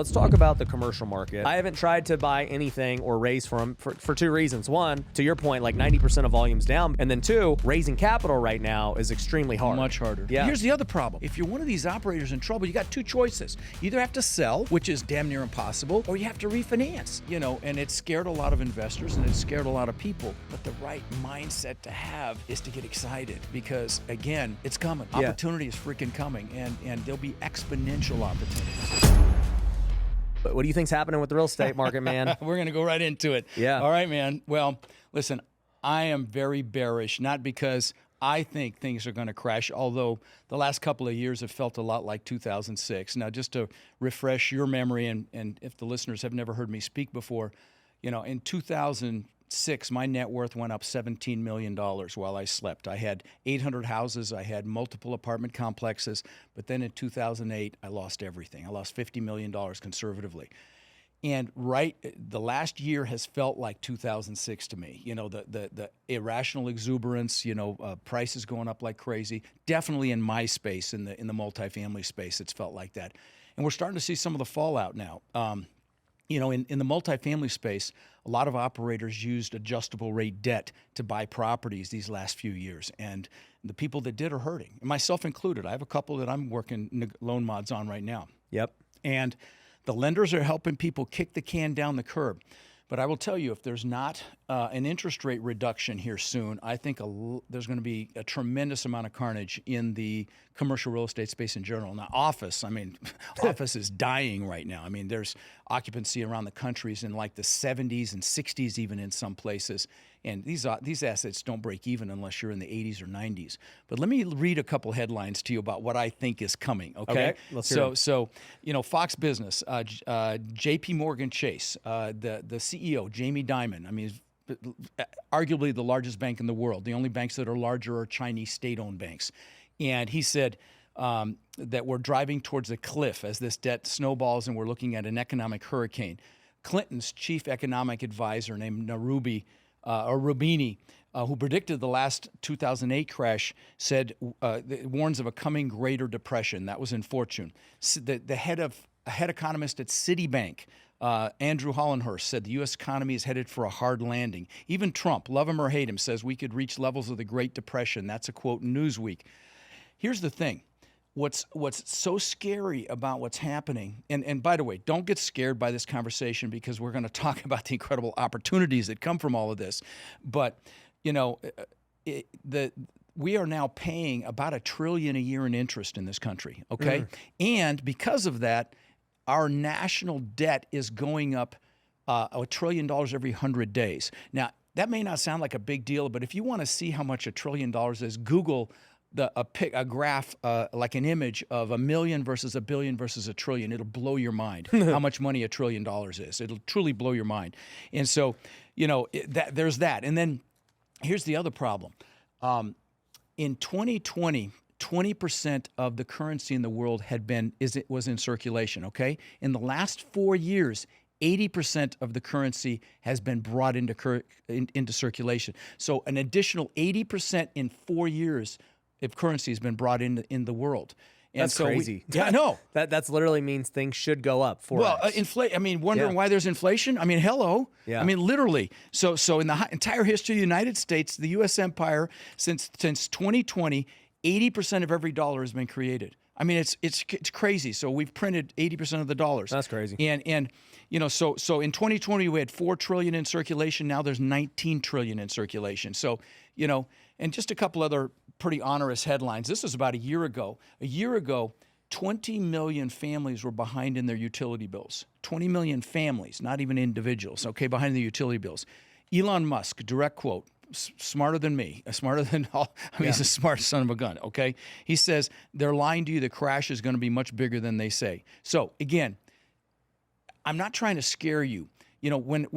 Let's talk about the commercial market. I haven't tried to buy anything or raise for two reasons. One, to your point, like 90% of volume's down. And then two, raising capital right now is extremely hard. Much harder. Yeah. Here's the other problem. If you're one of these operators in trouble, you got two choices. You either have to sell, which is damn near impossible, or you have to refinance. And it scared a lot of investors and it scared a lot of people. But the right mindset to have is to get excited because, again, it's coming. Yeah. Opportunity is freaking coming, and there'll be exponential opportunities. But what do you think's happening with the real estate market, man? We're going to go right into it. Yeah. All right, man. Well, listen, I am very bearish, not because I think things are going to crash, although the last couple of years have felt a lot like 2006. Now, just to refresh your memory, and if the listeners have never heard me speak before, in 2006, my net worth went up $17 million while I slept. I had 800 houses. I had multiple apartment complexes. But then in 2008, I lost everything. I lost $50 million conservatively. And the last year has felt like 2006 to me. The irrational exuberance, prices going up like crazy. Definitely in my space, in the multifamily space, it's felt like that. And we're starting to see some of the fallout now. In the multifamily space, a lot of operators used adjustable rate debt to buy properties these last few years. And the people that did are hurting, myself included. I have a couple that I'm working loan mods on right now. Yep. And the lenders are helping people kick the can down the curb. But I will tell you, if there's not an interest rate reduction here soon, I think there's going to be a tremendous amount of carnage in the commercial real estate space in general. Now, office is dying right now. There's occupancy around the countries in like the 70s and 60s even in some places. And these assets don't break even unless you're in the 80s or 90s. But let me read a couple headlines to you about what I think is coming, okay? Let's hear it. So, Fox Business, J.P. Morgan Chase, the CEO, Jamie Dimon, arguably the largest bank in the world. The only banks that are larger are Chinese state-owned banks. And he said that we're driving towards a cliff as this debt snowballs and we're looking at an economic hurricane. Clinton's chief economic advisor named Rubini, who predicted the last 2008 crash, said warns of a coming greater depression. That was in Fortune. The head economist at Citibank, Andrew Hollenhurst, said the U.S. economy is headed for a hard landing. Even Trump, love him or hate him, says we could reach levels of the Great Depression. That's a quote in Newsweek. Here's the thing. What's so scary about what's happening, and by the way, don't get scared by this conversation because we're going to talk about the incredible opportunities that come from all of this. But, we are now paying about $1 trillion a year in interest in this country, okay? And because of that, our national debt is going up $1 trillion every 100 days. Now, that may not sound like a big deal, but if you want to see how much $1 trillion is, Google a graph, like an image of 1 million versus 1 billion versus 1 trillion. It'll blow your mind how much money $1 trillion is. It'll truly blow your mind. And so, there's that. And then here's the other problem. In 2020, 20% of the currency in the world was in circulation, okay? In the last 4 years, 80% of the currency has been brought into circulation. So an additional 80% in 4 years if currency has been brought in the world. And that's so crazy. Yeah, I know. That's literally means things should go up for us. Wondering why there's inflation? Hello. Yeah. Literally. So in the entire history of the United States, the U.S. empire, since 2020, 80% of every dollar has been created. It's crazy. So we've printed 80% of the dollars. That's crazy. And so in 2020 we had 4 trillion in circulation. Now there's 19 trillion in circulation. So, and just a couple other pretty onerous headlines. This was about a year ago. A year ago, 20 million families were behind in their utility bills. 20 million families, not even individuals, okay, behind the utility bills. Elon Musk, direct quote, smarter than me, smarter than all. He's a smart son of a gun, okay? He says, they're lying to you. The crash is going to be much bigger than they say. So, again, I'm not trying to scare you. When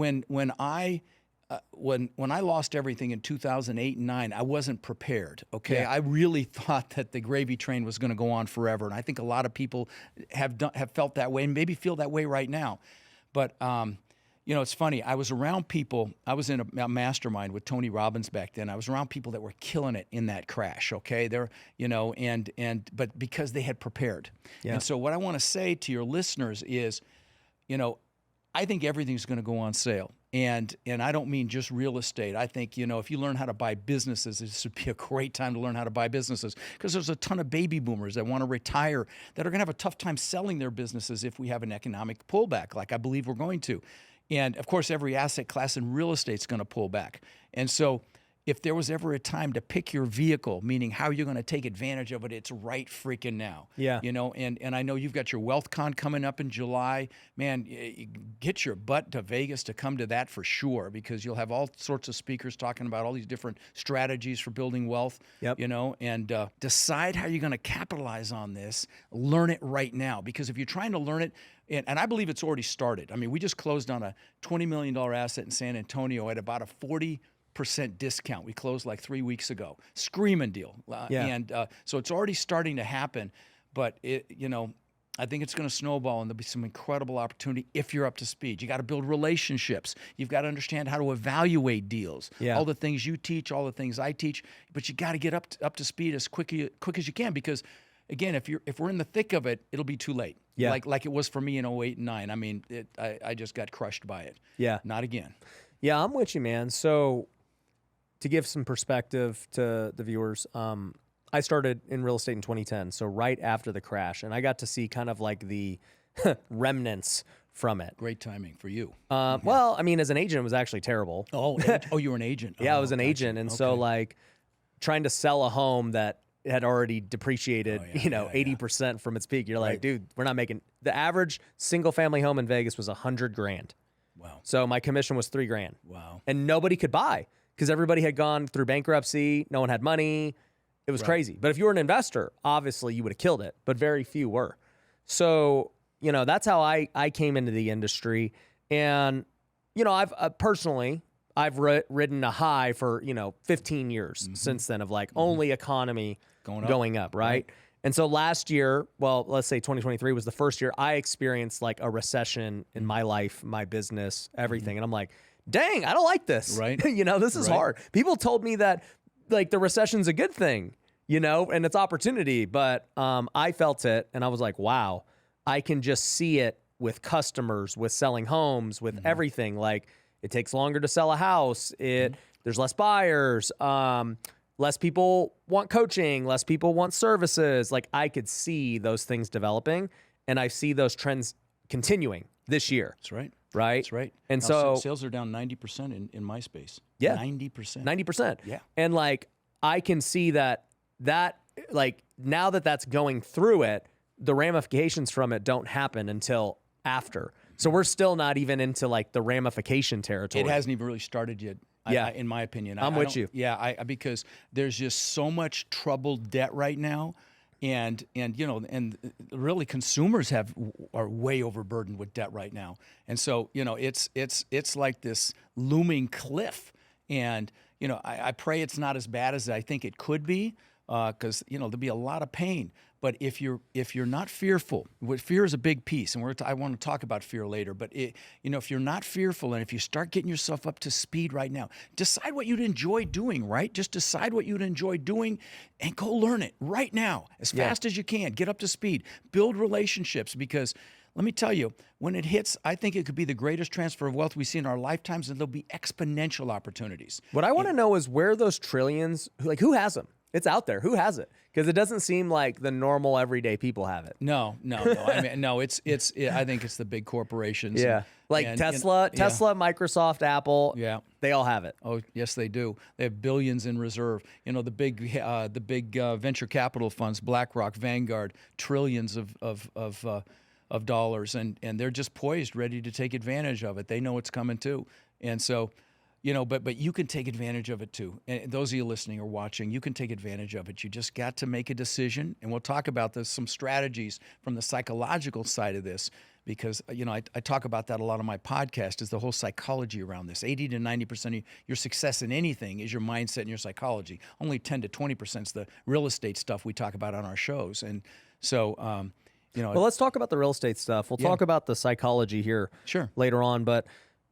I lost everything in 2008 and 2009, I wasn't prepared, okay? Yeah. I really thought that the gravy train was going to go on forever, and I think a lot of people have felt that way and maybe feel that way right now. But it's funny. I was around people. I was in a mastermind with Tony Robbins back then. I was around people that were killing it in that crash. Okay, but because they had prepared. Yeah. And so what I want to say to your listeners is, I think everything's going to go on sale. And I don't mean just real estate. I think, if you learn how to buy businesses, this would be a great time to learn how to buy businesses, because there's a ton of baby boomers that want to retire that are going to have a tough time selling their businesses if we have an economic pullback, like I believe we're going to. And of course, every asset class in real estate is going to pull back. And so if there was ever a time to pick your vehicle, meaning how you're going to take advantage of it, it's right freaking now. Yeah. And I know you've got your WealthCon coming up in July. Man, get your butt to Vegas to come to that for sure, because you'll have all sorts of speakers talking about all these different strategies for building wealth. Yep. And decide how you're going to capitalize on this. Learn it right now, because if you're trying to learn it, and I believe it's already started. I mean, we just closed on a $20 million asset in San Antonio at about a 40% discount. We closed like 3 weeks ago. Screaming deal. And so it's already starting to happen, but I think it's going to snowball, and there'll be some incredible opportunity if you're up to speed. You got to build relationships. You've got to understand how to evaluate deals. Yeah. All the things you teach, all the things I teach, but you got to get up to speed as quick as you can, because again, if we're in the thick of it, it'll be too late. Yeah. Like it was for me in 08 and 09. I mean, I just got crushed by it. Yeah. Not again. Yeah, I'm with you, man. So to give some perspective to the viewers, I started in real estate in 2010, so right after the crash, and I got to see kind of like the remnants from it. Great timing for you. Well, I mean, as an agent, it was actually terrible. Oh, you were an agent. Yeah, I was an gotcha. agent, and so like trying to sell a home that had already depreciated, 80% from its peak. You're like, dude, we're not making the average single family home in Vegas was $100,000. Wow. So my commission was $3,000. Wow. And nobody could buy because everybody had gone through bankruptcy. No one had money. It was crazy. But if you were an investor, obviously you would have killed it, but very few were. So, that's how I came into the industry. And, I've personally, I've ridden a high for, 15 years since then of like only economy going up, right? And so last year, well, let's say 2023 was the first year I experienced like a recession in my life, my business, everything. And I'm like, dang, I don't like this. Right. This is hard. People told me that like the recession's a good thing, and it's opportunity. But I felt it and I was like, wow, I can just see it with customers, with selling homes, with everything. Like it takes longer to sell a house. There's less buyers. Less people want coaching. Less people want services. Like I could see those things developing, and I see those trends continuing this year. That's right. Right? That's right. And now, so sales are down 90% in my space. Yeah. 90%. 90%. Yeah. And like I can see that like now that that's going through it, the ramifications from it don't happen until after. So we're still not even into like the ramification territory. It hasn't even really started yet. Yeah. In my opinion. I'm with you. Yeah, because there's just so much troubled debt right now. And really consumers are way overburdened with debt right now. And so, it's like this looming cliff. And, I pray it's not as bad as I think it could be, because, there'll be a lot of pain. But if you're not fearful, fear is a big piece, and I want to talk about fear later. But if you're not fearful, and if you start getting yourself up to speed right now, decide what you'd enjoy doing. Right, just decide what you'd enjoy doing, and go learn it right now as fast as you can. Get up to speed, build relationships, because let me tell you, when it hits, I think it could be the greatest transfer of wealth we see in our lifetimes, and there'll be exponential opportunities. What I want to know is where those trillions, like who has them? It's out there. Who has it? Because it doesn't seem like the normal everyday people have it. No. I mean, no. I think it's the big corporations. Yeah, like Tesla, Microsoft, Apple. Yeah, they all have it. Oh, yes, they do. They have billions in reserve. The big venture capital funds, BlackRock, Vanguard, trillions of dollars, and they're just poised, ready to take advantage of it. They know it's coming too, and so. But you can take advantage of it too. And those of you listening or watching, you can take advantage of it. You just got to make a decision. And we'll talk about some strategies from the psychological side of this, because, I talk about that a lot on my podcast, is the whole psychology around this. 80 to 90% of your success in anything is your mindset and your psychology. Only 10 to 20% is the real estate stuff we talk about on our shows. And so, well, let's talk about the real estate stuff. We'll talk about the psychology here later on. But,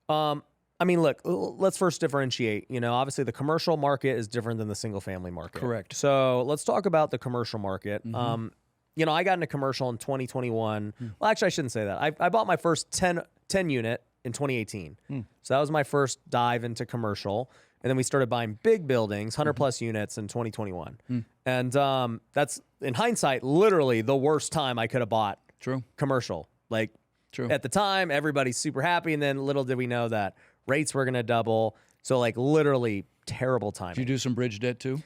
I mean, look, let's first differentiate. Obviously the commercial market is different than the single family market. Correct. So let's talk about the commercial market. I got into commercial in 2021. Well, actually, I shouldn't say that. I bought my first 10 unit in 2018. So that was my first dive into commercial. And then we started buying big buildings, 100 plus units in 2021. And that's, in hindsight, literally the worst time I could have bought commercial. Like, at the time, everybody's super happy. And then little did we know that rates were going to double. So, like, literally terrible timing. Did you do some bridge debt too?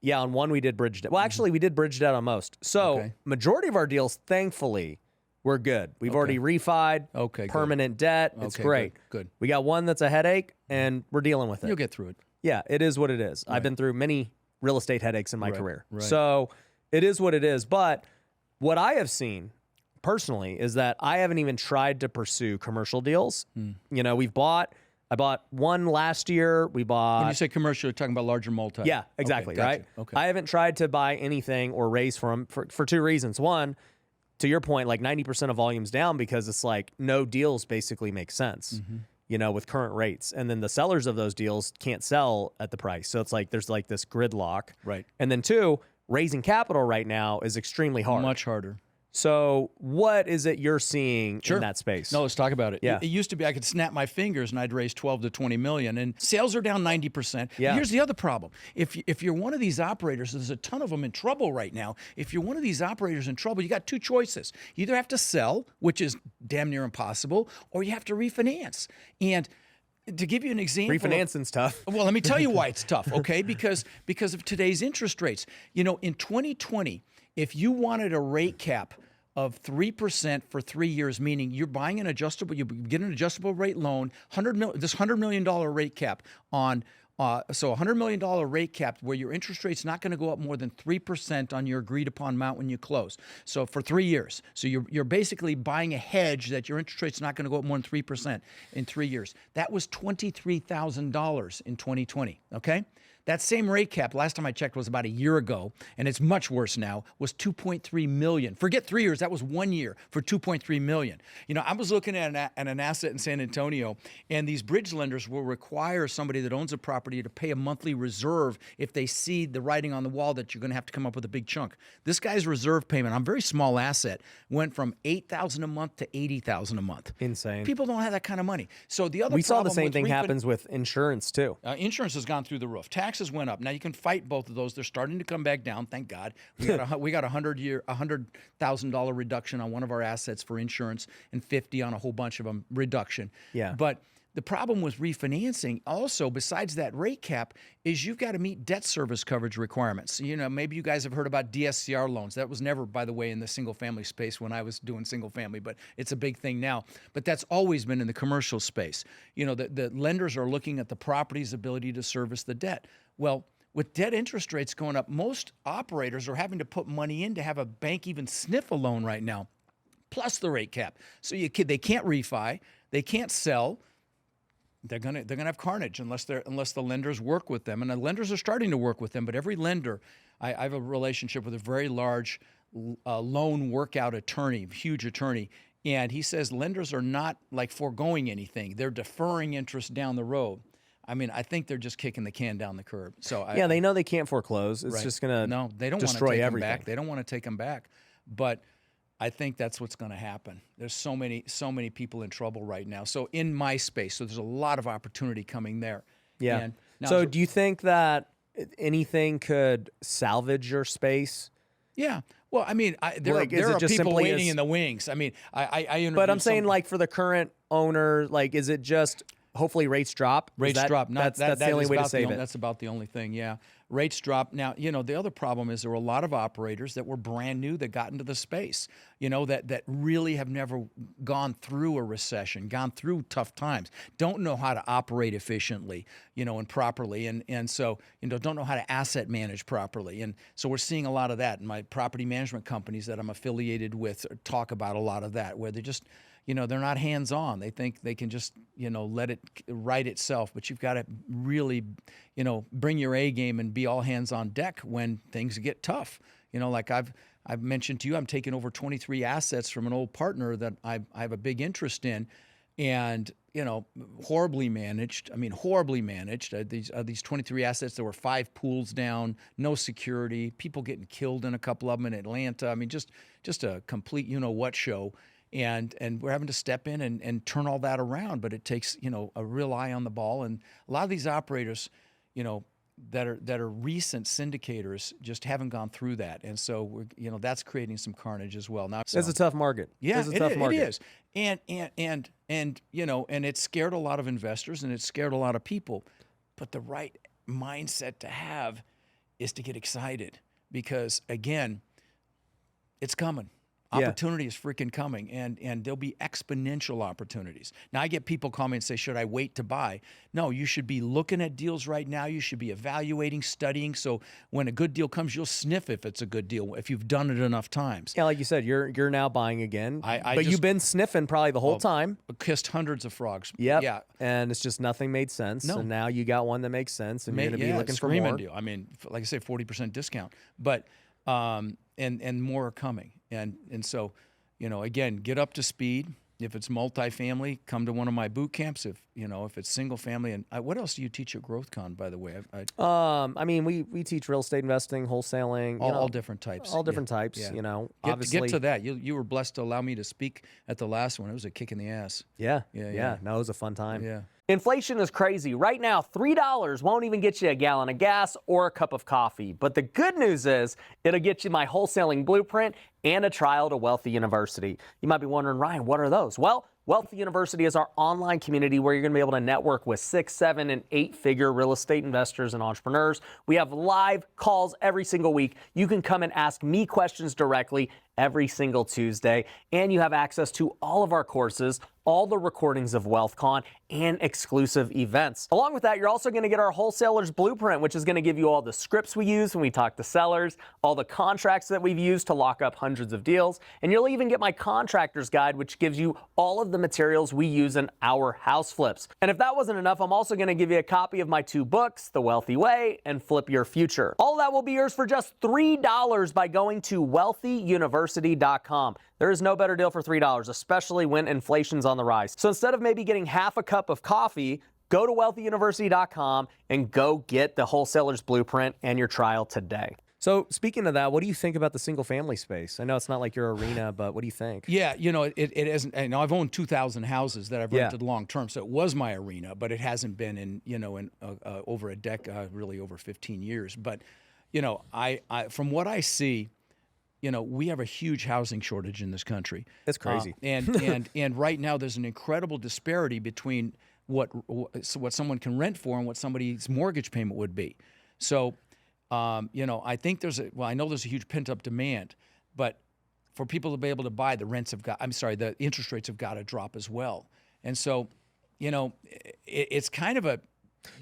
Yeah, on one we did bridge debt. Well, actually, we did bridge debt on most. So, majority of our deals, thankfully, were good. We've already refied, permanent debt. It's great. Good. We got one that's a headache, and we're dealing with it. You'll get through it. Yeah, it is what it is. I've been through many real estate headaches in my career. So, it is what it is. But what I have seen personally is that I haven't even tried to pursue commercial deals. I bought one last year. We bought. When you say commercial, you're talking about larger multi. Yeah, exactly. Okay, right. Okay. I haven't tried to buy anything or raise from for two reasons. One, to your point, like 90% of volume's down because it's like no deals basically make sense, with current rates. And then the sellers of those deals can't sell at the price. So it's like there's like this gridlock. Right. And then two, raising capital right now is extremely hard. Much harder. So what is it you're seeing in that space? No, let's talk about it. Yeah. It used to be I could snap my fingers and I'd raise 12 to 20 million, and sales are down 90%. Yeah. Here's the other problem. If you're one of these operators, there's a ton of them in trouble right now. If you're one of these operators in trouble, you got two choices. You either have to sell, which is damn near impossible, or you have to refinance. And to give you an example, refinancing's tough. Well, let me tell you why it's tough, okay? Because of today's interest rates. In 2020, if you wanted a rate cap of 3% for 3 years, meaning you get an adjustable rate loan, this $100 million rate cap on, so $100 million rate cap where your interest rate's not going to go up more than 3% on your agreed upon amount when you close. So for 3 years. So you're basically buying a hedge that your interest rate's not going to go up more than 3% in 3 years. That was $23,000 in 2020, okay? That same rate cap, last time I checked, was about a year ago, and it's much worse now, was $2.3 million. Forget 3 years, that was 1 year for $2.3 million. I was looking at an asset in San Antonio, and these bridge lenders will require somebody that owns a property to pay a monthly reserve if they see the writing on the wall that you're going to have to come up with a big chunk. This guy's reserve payment on a very small asset went from $8,000 a month to $80,000 a month. Insane. People don't have that kind of money. So the other we saw the same thing happens with insurance too. Insurance has gone through the roof. Taxes went up. Now you can fight both of those. They're starting to come back down. Thank God. We got $100,000 reduction on one of our assets for insurance and 50 on a whole bunch of them reduction. Yeah. But the problem with refinancing also, besides that rate cap, is you've got to meet debt service coverage requirements. Maybe you guys have heard about DSCR loans. That was never, by the way, in the single family space when I was doing single family, but it's a big thing now. But that's always been in the commercial space. The lenders are looking at the property's ability to service the debt. Well, with debt interest rates going up, most operators are having to put money in to have a bank even sniff a loan right now, plus the rate cap. So they can't refi, they can't sell. They're gonna have carnage unless the lenders work with them, and the lenders are starting to work with them. But every lender, I have a relationship with a very large loan workout attorney, huge attorney, and he says lenders are not like foregoing anything; they're deferring interest down the road. I mean, I think they're just kicking the can down the curb. So they know they can't foreclose. It's just gonna they don't destroy want to take everything. Them back. They don't want to take them back, but I think that's what's going to happen. There's so many people in trouble right now. So in my space, so there's a lot of opportunity coming there. Yeah. And now, so do you think that anything could salvage your space? Yeah. Well, I mean, there are people waiting in the wings. I mean, I interviewed But I'm saying, like, for the current owner, like, is it just hopefully rates drop? Rates drop. That's the only way to save it. That's about the only thing, yeah. Rates drop. Now, the other problem is there were a lot of operators that were brand new that got into the space, that really have never gone through a recession, gone through tough times, don't know how to operate efficiently, and properly. And so, don't know how to asset manage properly. And so we're seeing a lot of that. And my property management companies that I'm affiliated with talk about a lot of that, where they just, they're not hands-on. They think they can just, let it write itself. But you've got to really, bring your A game and be all hands on deck when things get tough. Like I've mentioned to you, I'm taking over 23 assets from an old partner that I have a big interest in. and horribly managed. I mean, horribly managed. These 23 assets, there were 5 pools down, no security, people getting killed in a couple of them in Atlanta. I mean, just a complete what show. And we're having to step in and turn all that around. But it takes a real eye on the ball. And a lot of these operators, that are recent syndicators just haven't gone through that, and so that's creating some carnage as well. Now it's a tough market. Yeah, it is, and it scared a lot of investors and it scared a lot of people. But the right mindset to have is to get excited because again, it's coming. Opportunity is freaking coming, and there'll be exponential opportunities. Now, I get people call me and say, should I wait to buy? No, you should be looking at deals right now. You should be evaluating, studying, so when a good deal comes, you'll sniff if it's a good deal, if you've done it enough times. Yeah, like you said, you're now buying again, but you've been sniffing probably the whole time. Kissed hundreds of frogs. Yep. Yeah. And it's just nothing made sense, and now you got one that makes sense, and you're going to be looking for more. Deal. I mean, like I say, 40% discount, but and more are coming. And so, again, get up to speed. If it's multifamily, come to one of my boot camps. If it's single family, and what else do you teach at GrowthCon, by the way? I mean, we teach real estate investing, wholesaling, all different types. All different types. Yeah. Obviously. Get to that. You were blessed to allow me to speak at the last one. It was a kick in the ass. Yeah. No, it was a fun time. Yeah. Inflation is crazy. Right now, $3 won't even get you a gallon of gas or a cup of coffee. But the good news is it'll get you my wholesaling blueprint and a trial to Wealthy University. You might be wondering, Ryan, what are those? Well, Wealthy University is our online community where you're going to be able to network with 6, 7, and 8-figure real estate investors and entrepreneurs. We have live calls every single week. You can come and ask me questions directly every single Tuesday, and you have access to all of our courses, all the recordings of WealthCon, and exclusive events. Along with that, you're also going to get our wholesaler's blueprint, which is going to give you all the scripts we use when we talk to sellers, all the contracts that we've used to lock up hundreds of deals, and you'll even get my contractor's guide, which gives you all of the materials we use in our house flips. And if that wasn't enough, I'm also going to give you a copy of my 2 books, The Wealthy Way and Flip Your Future. All of that will be yours for just $3 by going to wealthyuniversity.com. There is no better deal for $3, especially when inflation's on the rise. So instead of maybe getting half a cup of coffee, go to wealthyuniversity.com and go get the wholesaler's blueprint and your trial today. So speaking of that, what do you think about the single family space? I know it's not like your arena, but what do you think? Yeah, it isn't. I've owned 2,000 houses that I've rented long term, so it was my arena, but it hasn't been in over a decade, really over 15 years. But I from what I see, we have a huge housing shortage in this country. It's crazy. And right now there's an incredible disparity between what someone can rent for and what somebody's mortgage payment would be. So, I think I know there's a huge pent up demand, but for people to be able to buy, the interest rates have got to drop as well. And so, it's kind of a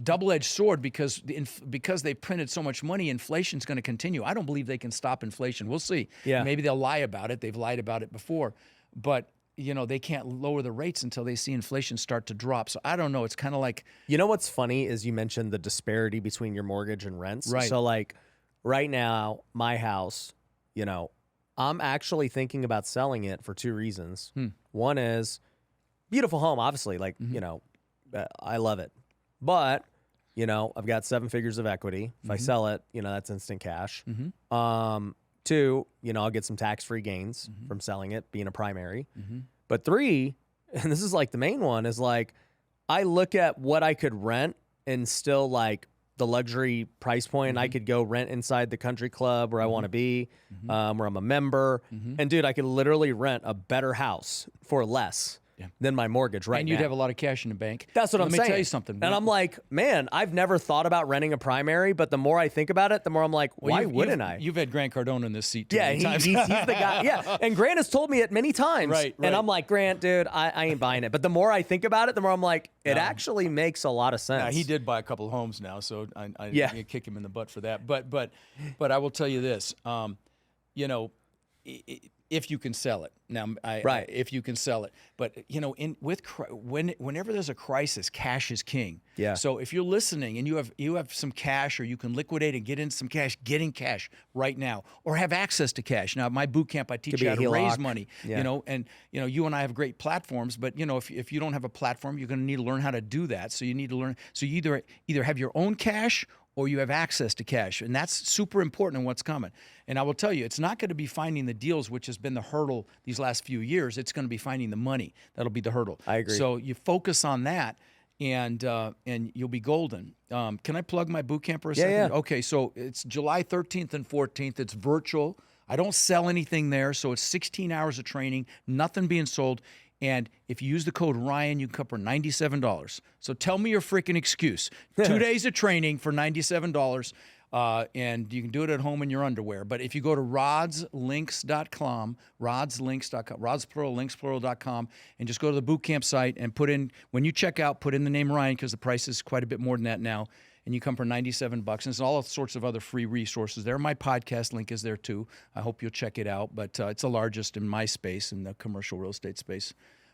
double-edged sword because they printed so much money, inflation's going to continue. I don't believe they can stop inflation. We'll see. Yeah. Maybe they'll lie about it. They've lied about it before, but they can't lower the rates until they see inflation start to drop. So I don't know. It's kind of like, what's funny is you mentioned the disparity between your mortgage and rents. Right. So like right now, my house, I'm actually thinking about selling it for 2 reasons. One is beautiful home, obviously, like, I love it. But, I've got 7 figures of equity. If I sell it, that's instant cash. 2, I'll get some tax-free gains from selling it, being a primary. But 3, and this is like the main one, is like I look at what I could rent and still like the luxury price point. I could go rent inside the country club where I want to be, where I'm a member. And dude, I could literally rent a better house for less than my mortgage right now. And you'd have a lot of cash in the bank. That's what I'm saying. Let me tell you something. And I'm like, man, I've never thought about renting a primary, but the more I think about it, the more I'm like, why wouldn't I? You've had Grant Cardone in this seat too many times. He's the guy. Yeah, and Grant has told me it many times. Right. And I'm like, Grant, dude, I ain't buying it. But the more I think about it, the more I'm like, it actually makes a lot of sense. Now, he did buy a couple of homes now, so I kick him in the butt for that. But I will tell you this, if you can sell it. Now, Right. if you can sell it. But, you know, whenever there's a crisis, cash is king. Yeah. So if you're listening and you have some cash, or you can liquidate and get in some cash, get in cash right now, or have access to cash. Now, at my boot camp, I teach Could you be how a to raise HELOC. money, Yeah. you know, and, you know, you and I have great platforms, but, you know, if you don't have a platform, you're going to need to learn how to do that. So you need to learn. So you either have your own cash or you have access to cash. And that's super important in what's coming. And I will tell you, it's not going to be finding the deals, which has been the hurdle these last few years. It's going to be finding the money. That'll be the hurdle. I agree. So you focus on that, and you'll be golden. Can I plug my boot camp for a second? Yeah. Okay, so it's July 13th and 14th. It's virtual. I don't sell anything there, so it's 16 hours of training, nothing being sold. And if you use the code Ryan, you can cover $97. So tell me your freaking excuse. 2 days of training for $97, and you can do it at home in your underwear. But if you go to rodslinks.com, rodsplural.com, and just go to the bootcamp site and put in, when you check out, put in the name Ryan, because the price is quite a bit more than that now. And you come for $97, and there's all sorts of other free resources there. My podcast link is there too. I hope you'll check it out. But it's the largest in my space, in the commercial real estate space.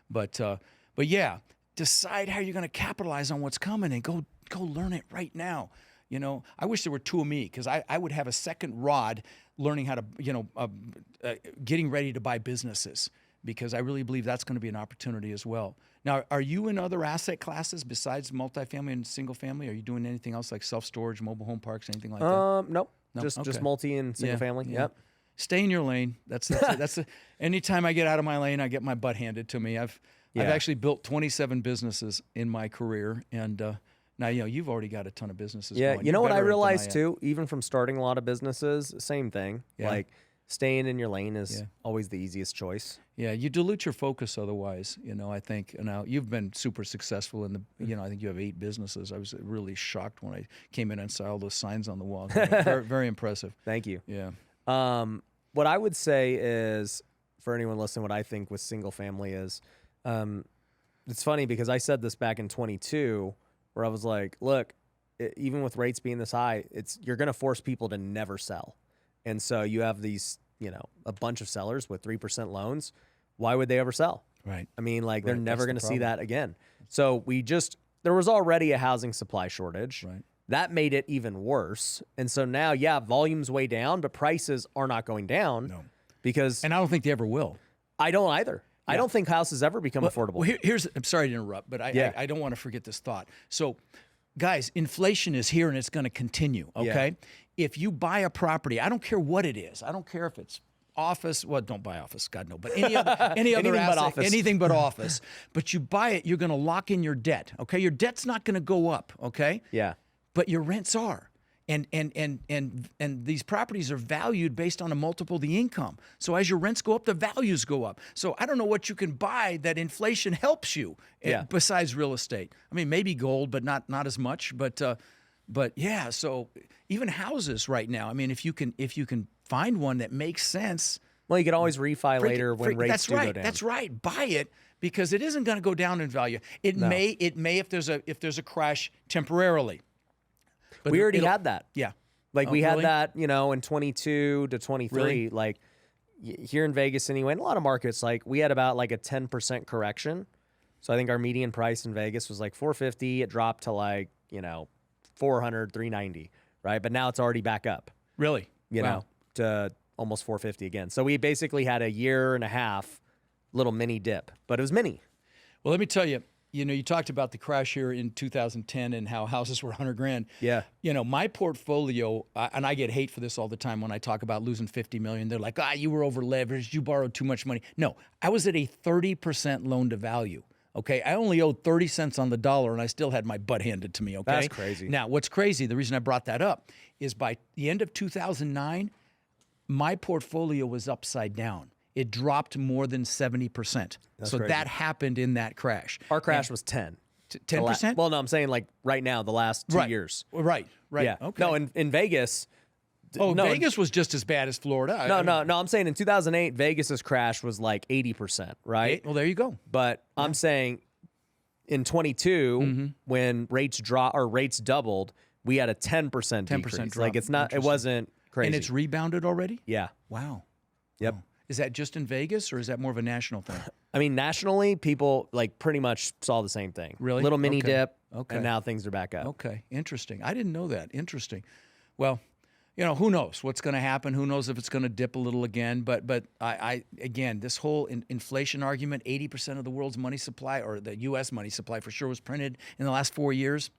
But yeah, decide how you're going to capitalize on what's coming, and go learn it right now. You know, I wish there were two of me, because I would have a second Rod learning how to, getting ready to buy businesses, because I really believe that's going to be an opportunity as well. Now, are you in other asset classes besides multifamily and single family? Are you doing anything else like self-storage, mobile home parks, anything like that? Nope. No? Just Okay. multi and single family. Yeah. Yep. Stay in your lane. Anytime I get out of my lane, I get my butt handed to me. I've actually built 27 businesses in my career, and now you've already got a ton of businesses. Yeah. going. You know You're what I better at it than realized am. too, even from starting a lot of businesses, same thing. Yeah. Like staying in your lane is Yeah. always the easiest choice. Yeah, you dilute your focus otherwise. I think now you've been super successful in the. I think you have 8 businesses. I was really shocked when I came in and saw all those signs on the wall. Very, very impressive. Thank you. Yeah. What I would say is, for anyone listening, what I think with single family is, it's funny because I said this back in 22, where I was like, look, even with rates being this high, you're going to force people to never sell. And so you have these, a bunch of sellers with 3% loans. Why would they ever sell? Right. I mean, like they're never going to see problem. that again. So there was already a housing supply shortage. Right. That made it even worse. And so now, volume's way down, but prices are not going down. No. Because And I don't think they ever will. I don't either. I don't think houses ever become affordable. Well, I'm sorry to interrupt, but I don't want to forget this thought. So, guys, inflation is here and it's going to continue, okay? If you buy a property, I don't care what it is. I don't care if it's office. Well, don't buy office, God no. But any other Anything asset, but office. anything but office. But you buy it, you're going to lock in your debt, okay? Your debt's not going to go up, okay? Yeah. But your rents are. And these properties are valued based on a multiple of the income. So as your rents go up, the values go up. So I don't know what you can buy that inflation helps you besides real estate. I mean, maybe gold, but not as much. But yeah. So even houses right now. I mean, if you can find one that makes sense. Well, you can always refi later when rates do go down. That's right. Buy it because it isn't going to go down in value. It may if there's a crash temporarily. But we already had that. Yeah. Like we really? had that, in 22 to 23. Really? Like here in Vegas anyway, in a lot of markets, like we had about like a 10% correction. So I think our median price in Vegas was like 450. It dropped to like, 400, 390, right? But now it's already back up. Really? To almost 450 again. So we basically had a year and a half little mini dip, but it was mini. Well, let me tell you, you talked about the crash here in 2010 and how houses were $100,000. Yeah. My portfolio, and I get hate for this all the time when I talk about losing $50 million. They're like, you were over leveraged, you borrowed too much money. No, I was at a 30% loan to value. Okay, I only owed 30 cents on the dollar, and I still had my butt handed to me. Okay, That's crazy. Now, what's crazy? The reason I brought that up is by the end of 2009, my portfolio was upside down. It dropped more than 70%. So crazy. that happened in that crash. Our crash was 10. 10%? Well, no, I'm saying like right now, the last 2 years. Right. Yeah. Okay. No, in Vegas. Vegas was just as bad as Florida. No. I'm saying in 2008, Vegas's crash was like 80%, right? Well, there you go. But I'm saying in 22, when rates doubled, we had a 10% decrease. drop. Like it wasn't crazy. And it's rebounded already? Yeah. Wow. Yep. Is that just in Vegas, or is that more of a national thing? I mean, nationally, people like pretty much saw the same thing. Really? Little mini Okay. dip, Okay. and now things are back up. Okay, interesting. I didn't know that. Interesting. Well, who knows what's going to happen? Who knows if it's going to dip a little again? But I again, this whole inflation argument, 80% of the world's money supply, or the U.S. money supply for sure, was printed in the last 4 years.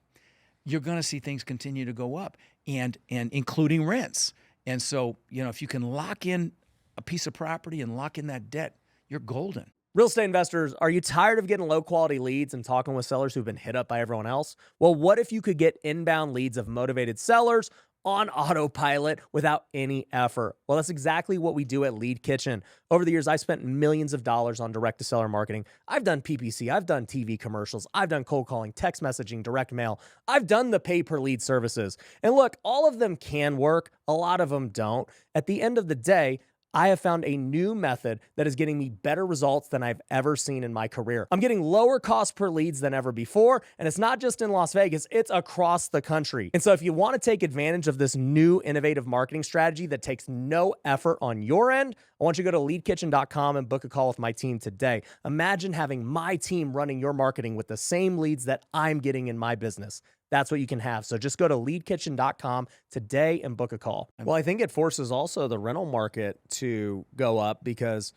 You're going to see things continue to go up, and including rents. And so, if you can lock in a piece of property and lock in that debt, you're golden. Real estate investors, are you tired of getting low quality leads and talking with sellers who've been hit up by everyone else? Well, what if you could get inbound leads of motivated sellers on autopilot without any effort? Well, that's exactly what we do at Lead Kitchen. Over the years, I spent millions of dollars on direct to seller marketing. I've done PPC, I've done TV commercials, I've done cold calling, text messaging, direct mail. I've done the pay per lead services. And look, all of them can work. A lot of them don't. At the end of the day, I have found a new method that is getting me better results than I've ever seen in my career. I'm getting lower cost per leads than ever before, and it's not just in Las Vegas, it's across the country. And so if you want to take advantage of this new innovative marketing strategy that takes no effort on your end, I want you to go to leadkitchen.com and book a call with my team today. Imagine having my team running your marketing with the same leads that I'm getting in my business. That's what you can have. So just go to leadkitchen.com today and book a call. Well, I think it forces also the rental market to go up because,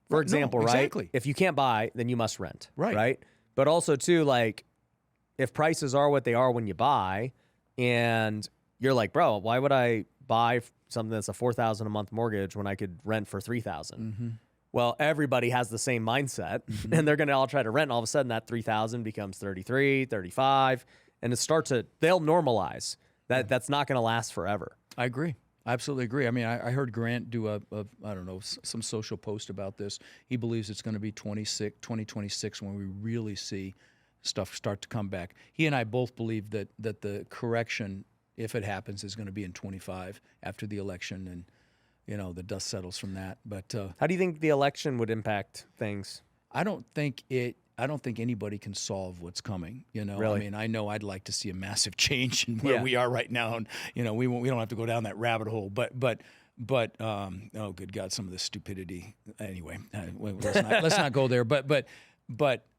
for example, exactly. right? If you can't buy, then you must rent, Right. right? But also too, like, if prices are what they are when you buy, and you're like, bro, why would I buy something that's a $4,000 a month mortgage when I could rent for $3,000? Well, everybody has the same mindset, and they're going to all try to rent. And all of a sudden, that $3,000 becomes 33, 35. And they'll normalize that. That's not going to last forever. I agree. I absolutely agree. I mean, I heard Grant do I don't know, some social post about this. He believes it's going to be 2026 when we really see stuff start to come back. He and I both believe that the correction, if it happens, is going to be in 25 after the election, and the dust settles from that. But how do you think the election would impact things? I don't think anybody can solve what's coming. Really? I mean, I know I'd like to see a massive change in where we are right now, and we don't have to go down that rabbit hole. But oh, good God, some of this stupidity. Anyway, let's not go there. But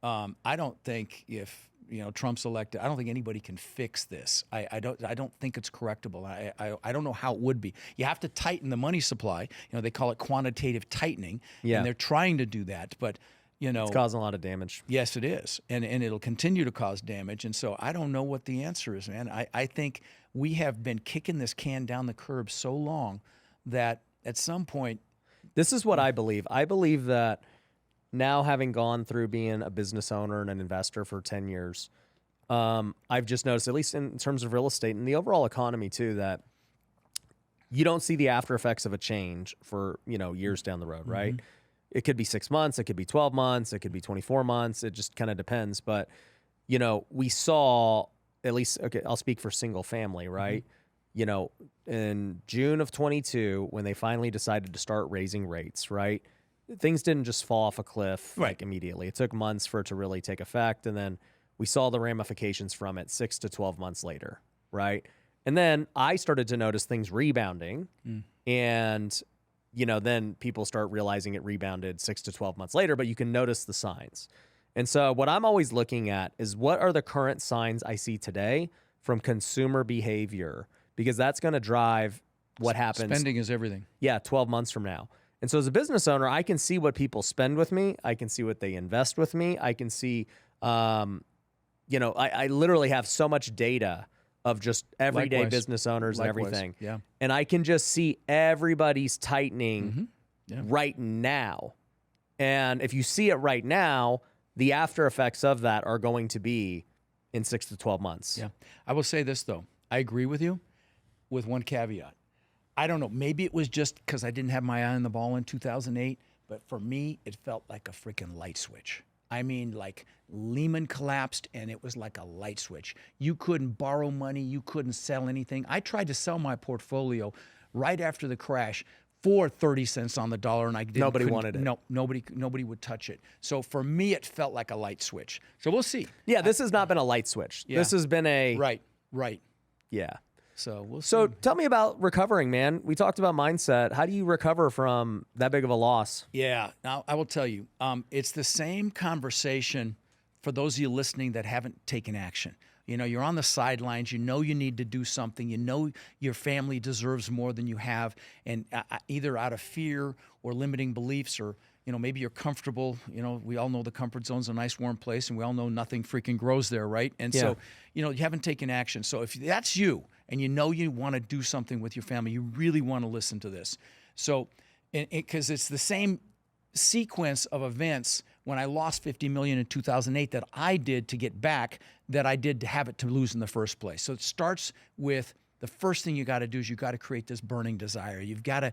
I don't think if Trump's elected, I don't think anybody can fix this. I don't think it's correctable. I don't know how it would be. You have to tighten the money supply. They call it quantitative tightening, and they're trying to do that, but. It's causing a lot of damage. Yes, it is. And it'll continue to cause damage. And so I don't know what the answer is, man. I think we have been kicking this can down the curb so long that at some point. This is what I believe. I believe that now, having gone through being a business owner and an investor for 10 years, I've just noticed, at least in terms of real estate and the overall economy too, that you don't see the after effects of a change for, years down the road, right? It could be 6 months, it could be 12 months, it could be 24 months. It just kind of depends. But, we saw, at least, okay, I'll speak for single family, right? In June of 22, when they finally decided to start raising rates, right? Things didn't just fall off a cliff like immediately. It took months for it to really take effect. And then we saw the ramifications from it 6 to 12 months later, right? And then I started to notice things rebounding, and then people start realizing it rebounded 6 to 12 months later, but you can notice the signs. And so what I'm always looking at is, what are the current signs I see today from consumer behavior? Because that's going to drive what happens. Spending is everything. Yeah, 12 months from now. And so as a business owner, I can see what people spend with me. I can see what they invest with me. I can see, I literally have so much data of just everyday business owners and everything. Yeah. And I can just see everybody's tightening right now. And if you see it right now, the after effects of that are going to be in 6 to 12 months. Yeah. I will say this, though. I agree with you with one caveat. I don't know. Maybe it was just because I didn't have my eye on the ball in 2008, but for me, it felt like a freaking light switch. I mean, like Lehman collapsed and it was like a light switch. You couldn't borrow money. You couldn't sell anything. I tried to sell my portfolio right after the crash for 30 cents on the dollar, and nobody wanted it. No, nobody would touch it. So for me, it felt like a light switch. So we'll see. Yeah, this has not been a light switch. Yeah. This has been a... Right. Yeah. So we'll see. So tell me about recovering, man. We talked about mindset. How do you recover from that big of a loss? Yeah. Now, I will tell you, it's the same conversation for those of you listening that haven't taken action. You know, you're on the sidelines. You know you need to do something. You know your family deserves more than you have. And either out of fear or limiting beliefs, or, you know, maybe you're comfortable. You know, we all know the comfort zone's a nice warm place, and we all know nothing freaking grows there, right? And so, you know, you haven't taken action. So if that's you and you know you want to do something with your family, you really want to listen to this. So, because it's the same sequence of events when I lost $50 million in 2008 that I did to get back that I did to have it to lose in the first place. So it starts with the first thing you got to do is you got to create this burning desire. You've got to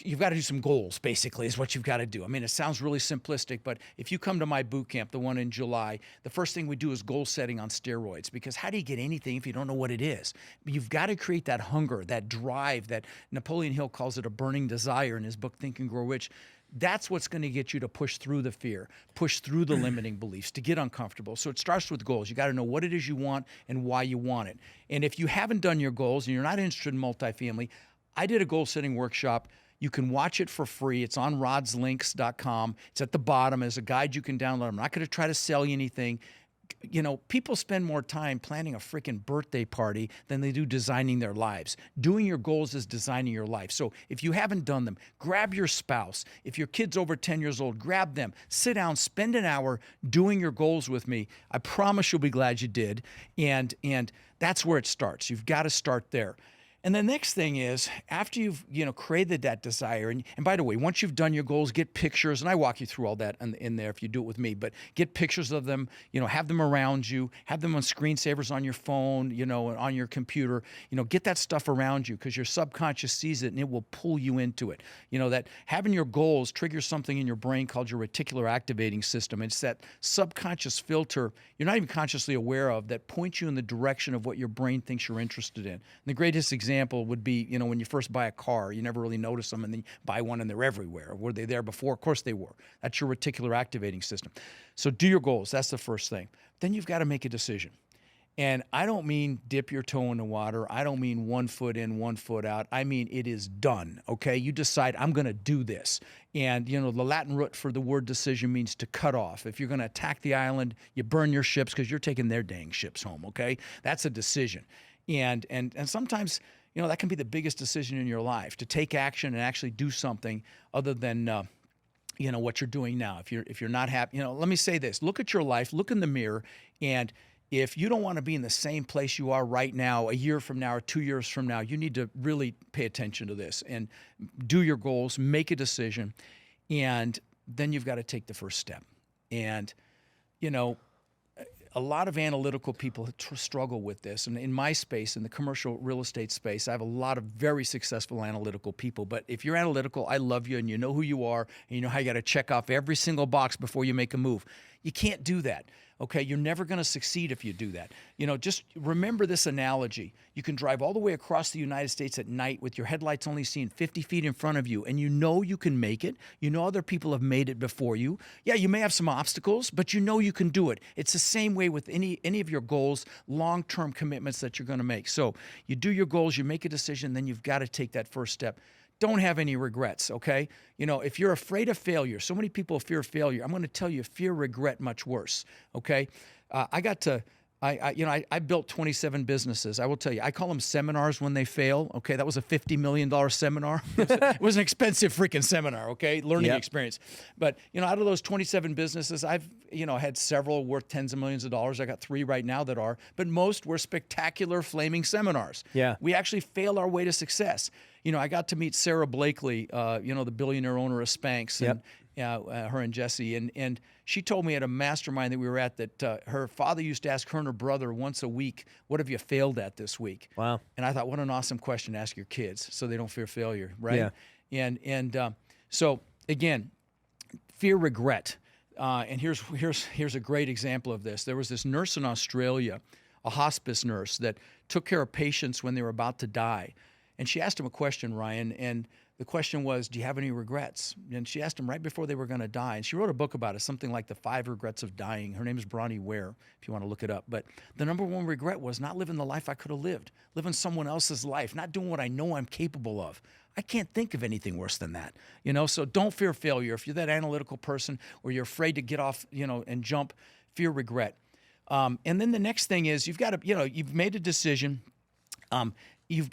do some goals, basically, is what you've got to do. I mean, it sounds really simplistic, but if you come to my boot camp, the one in July, the first thing we do is goal setting on steroids, because how do you get anything if you don't know what it is? You've got to create that hunger, that drive, that Napoleon Hill calls it a burning desire in his book, Think and Grow Rich. That's what's going to get you to push through the fear, push through the limiting beliefs, to get uncomfortable. So it starts with goals. You got to know what it is you want and why you want it. And if you haven't done your goals and you're not interested in multifamily, I did a goal-setting workshop. You can watch it for free. It's on rodslinks.com. It's at the bottom as a guide you can download. I'm not going to try to sell you anything. You know, people spend more time planning a freaking birthday party than they do designing their lives. Doing your goals is designing your life. So if you haven't done them, grab your spouse. If your kid's over 10 years old, grab them. Sit down, spend an hour doing your goals with me. I promise you'll be glad you did. And that's where it starts. You've got to start there. And the next thing is, after you've created that desire, and by the way, once you've done your goals, get pictures, and I walk you through all that in there if you do it with me, but get pictures of them, have them around you, have them on screensavers on your phone, on your computer, get that stuff around you, because your subconscious sees it and it will pull you into it. That having your goals triggers something in your brain called your reticular activating system. It's that subconscious filter you're not even consciously aware of that points you in the direction of what your brain thinks you're interested in. And the greatest example would be, when you first buy a car, you never really notice them, and then you buy one and they're everywhere. Were they there before? Of course they were. That's your reticular activating system. So do your goals. That's the first thing. Then you've got to make a decision. And I don't mean dip your toe in the water. I don't mean 1 foot in, 1 foot out. I mean it is done, okay? You decide, I'm going to do this. And, the Latin root for the word decision means to cut off. If you're going to attack the island, you burn your ships because you're taking their dang ships home, okay? That's a decision. And sometimes, that can be the biggest decision in your life, to take action and actually do something other than what you're doing now. If you're not happy, let me say this. Look at your life, look in the mirror, and if you don't want to be in the same place you are right now, a year from now or 2 years from now, you need to really pay attention to this and do your goals, make a decision, and then you've got to take the first step. And, a lot of analytical people struggle with this. And in my space, in the commercial real estate space, I have a lot of very successful analytical people. But if you're analytical, I love you, and you know who you are, and you know how you got to check off every single box before you make a move. You can't do that. Okay, you're never going to succeed if you do that. Just remember this analogy. You can drive all the way across the United States at night with your headlights only seeing 50 feet in front of you, and you can make it. Other people have made it before you. Yeah, you may have some obstacles, but you can do it. It's the same way with any of your goals, long-term commitments that you're going to make. So you do your goals, you make a decision, then you've got to take that first step. Don't have any regrets, okay? If you're afraid of failure, so many people fear failure. I'm going to tell you, fear regret much worse, okay? I built 27 businesses. I will tell you, I call them seminars when they fail, okay? That was a $50 million seminar. It was an expensive freaking seminar, okay? Learning experience. But, out of those 27 businesses, I've, had several worth tens of millions of dollars. I got 3 right now that are, but most were spectacular flaming seminars. Yeah. We actually failed our way to success. I got to meet Sarah Blakely, the billionaire owner of Spanx, and her and Jesse. And she told me at a mastermind that we were at that her father used to ask her and her brother once a week, what have you failed at this week? Wow. And I thought, what an awesome question to ask your kids so they don't fear failure, right? Yeah. And so, again, fear regret. And here's a great example of this. There was this nurse in Australia, a hospice nurse, that took care of patients when they were about to die. And she asked him a question, Ryan, and the question was, do you have any regrets? And she asked him right before they were going to die. And she wrote a book about it, something like The 5 Regrets of Dying. Her name is Bronnie Ware, if you want to look it up. But the number one regret was not living the life I could have lived, living someone else's life, not doing what I know I'm capable of. I can't think of anything worse than that, so don't fear failure. If you're that analytical person or you're afraid to get off, and jump, fear regret. And then the next thing is you've got to, you've made a decision. We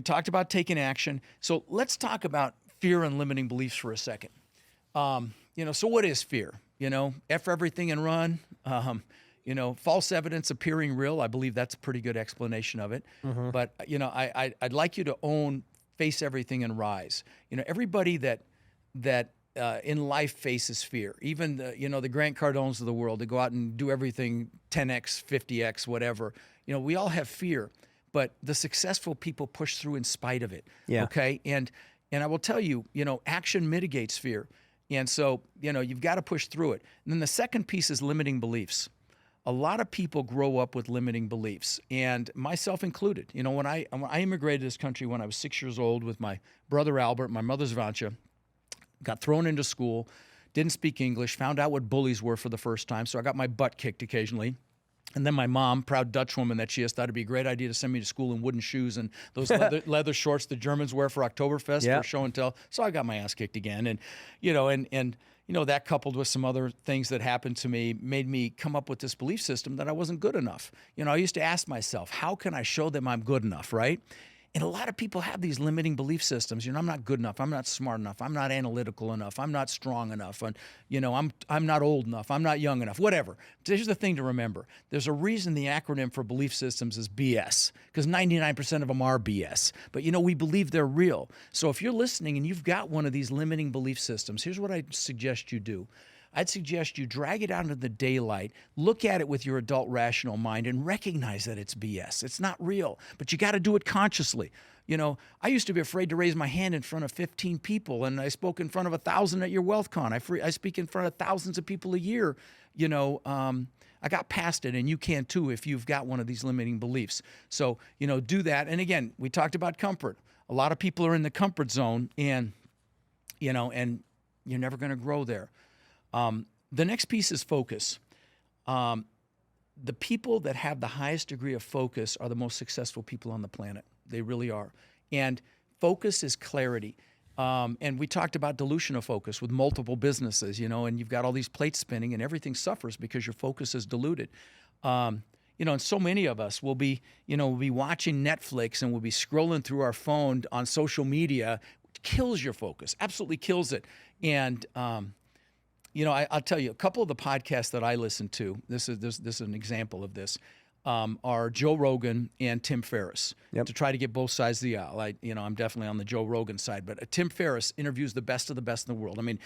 talked about taking action. So let's talk about fear and limiting beliefs for a second. So what is fear? F everything and run. False evidence appearing real. I believe that's a pretty good explanation of it. Mm-hmm. But, I'd like you to face everything and rise. Everybody that in life faces fear. Even the Grant Cardones of the world, to go out and do everything 10x, 50x, whatever. We all have fear, but the successful people push through in spite of it. Yeah. Okay. And I will tell you, action mitigates fear. And so, you've got to push through it. And then the second piece is limiting beliefs. A lot of people grow up with limiting beliefs, and myself included. When I immigrated to this country when I was 6 years old with my brother Albert, my mother Zvancha, got thrown into school, didn't speak English, found out what bullies were for the first time, so I got my butt kicked occasionally. And then my mom, proud Dutch woman that she is, thought it'd be a great idea to send me to school in wooden shoes and those leather shorts the Germans wear for Oktoberfest for show and tell. So I got my ass kicked again. And, that coupled with some other things that happened to me made me come up with this belief system that I wasn't good enough. I used to ask myself, how can I show them I'm good enough, right? And a lot of people have these limiting belief systems. I'm not good enough. I'm not smart enough. I'm not analytical enough. I'm not strong enough. And, I'm not old enough. I'm not young enough. Whatever. Here's the thing to remember. There's a reason the acronym for belief systems is BS, because 99% of them are BS. But, we believe they're real. So if you're listening and you've got one of these limiting belief systems, here's what I suggest you do. I'd suggest you drag it out into the daylight, look at it with your adult rational mind, and recognize that it's BS. It's not real, but you got to do it consciously. I used to be afraid to raise my hand in front of 15 people, and I spoke in front of 1,000 at your WealthCon. I speak in front of thousands of people a year. I got past it, and you can too if you've got one of these limiting beliefs. So, do that. And again, we talked about comfort. A lot of people are in the comfort zone, and you're never going to grow there. The next piece is focus. The people that have the highest degree of focus are the most successful people on the planet. They really are. And focus is clarity. And we talked about dilution of focus with multiple businesses, and you've got all these plates spinning and everything suffers because your focus is diluted. And so many of us will be watching Netflix and we'll be scrolling through our phone on social media, which kills your focus, absolutely kills it. And, I'll tell you, a couple of the podcasts that I listen to, this is an example of this, are Joe Rogan and Tim Ferriss. Yep. To try to get both sides of the aisle. I'm definitely on the Joe Rogan side, but Tim Ferriss interviews the best of the best in the world. I mean,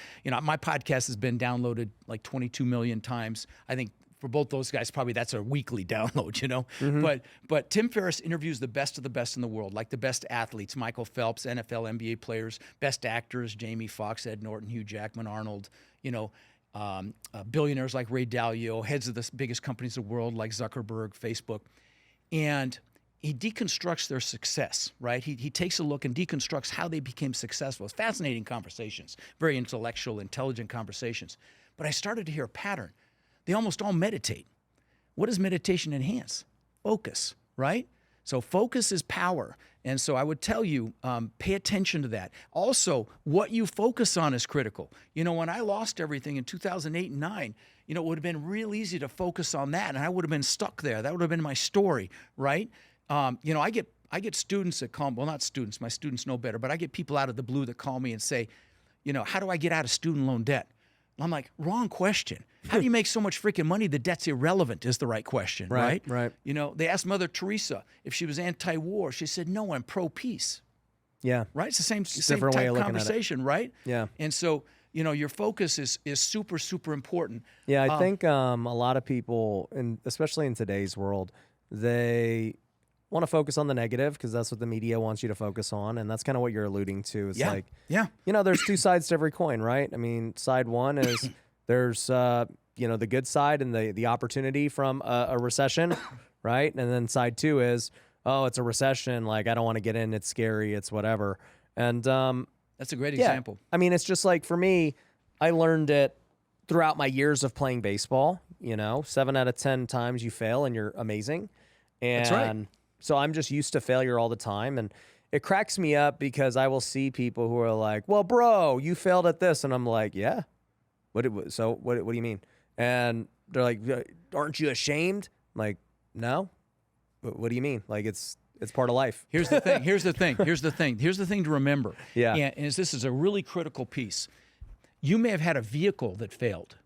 my podcast has been downloaded like 22 million times. I think for both those guys, probably that's a weekly download, Mm-hmm. But Tim Ferriss interviews the best of the best in the world, like the best athletes, Michael Phelps, NFL, NBA players, best actors, Jamie Foxx, Ed Norton, Hugh Jackman, Arnold, billionaires like Ray Dalio, heads of the biggest companies in the world like Zuckerberg, Facebook. And he deconstructs their success, right? He takes a look and deconstructs how they became successful. It's fascinating conversations, very intellectual, intelligent conversations. But I started to hear a pattern. They almost all meditate. What does meditation enhance? Focus, right? So focus is power. And so I would tell you, pay attention to that. Also, what you focus on is critical. When I lost everything in 2008 and 9, it would have been real easy to focus on that, and I would have been stuck there. That would have been my story, right? I get students that call me, well, not students, my students know better, but I get people out of the blue that call me and say, how do I get out of student loan debt? I'm like, wrong question. How do you make so much freaking money? The debt's irrelevant is the right question, right? Right. They asked Mother Teresa if she was anti-war. She said, no, I'm pro-peace. Yeah. Right? It's the same Different way type of looking conversation, at it. right? Yeah. And so, your focus is super, super important. Yeah, I think a lot of people, and especially in today's world, they want to focus on the negative because that's what the media wants you to focus on, and that's kind of what you're alluding to. It's there's two sides to every coin, right? I mean, side one is there's the good side and the opportunity from a recession, right? And then side two is, oh, it's a recession, like I don't want to get in, it's scary, it's whatever. And that's a great example. I mean, it's just like for me, I learned it throughout my years of playing baseball. 7 out of 10 times you fail and you're amazing. And That's right. so I'm just used to failure all the time. And it cracks me up because I will see people who are like, well, bro, you failed at this. And I'm like, yeah. What do you mean? And they're like, aren't you ashamed? I'm like, no. What do you mean? Like it's part of life. Here's the thing. Here's the thing to remember. Yeah. And this is a really critical piece. You may have had a vehicle that failed,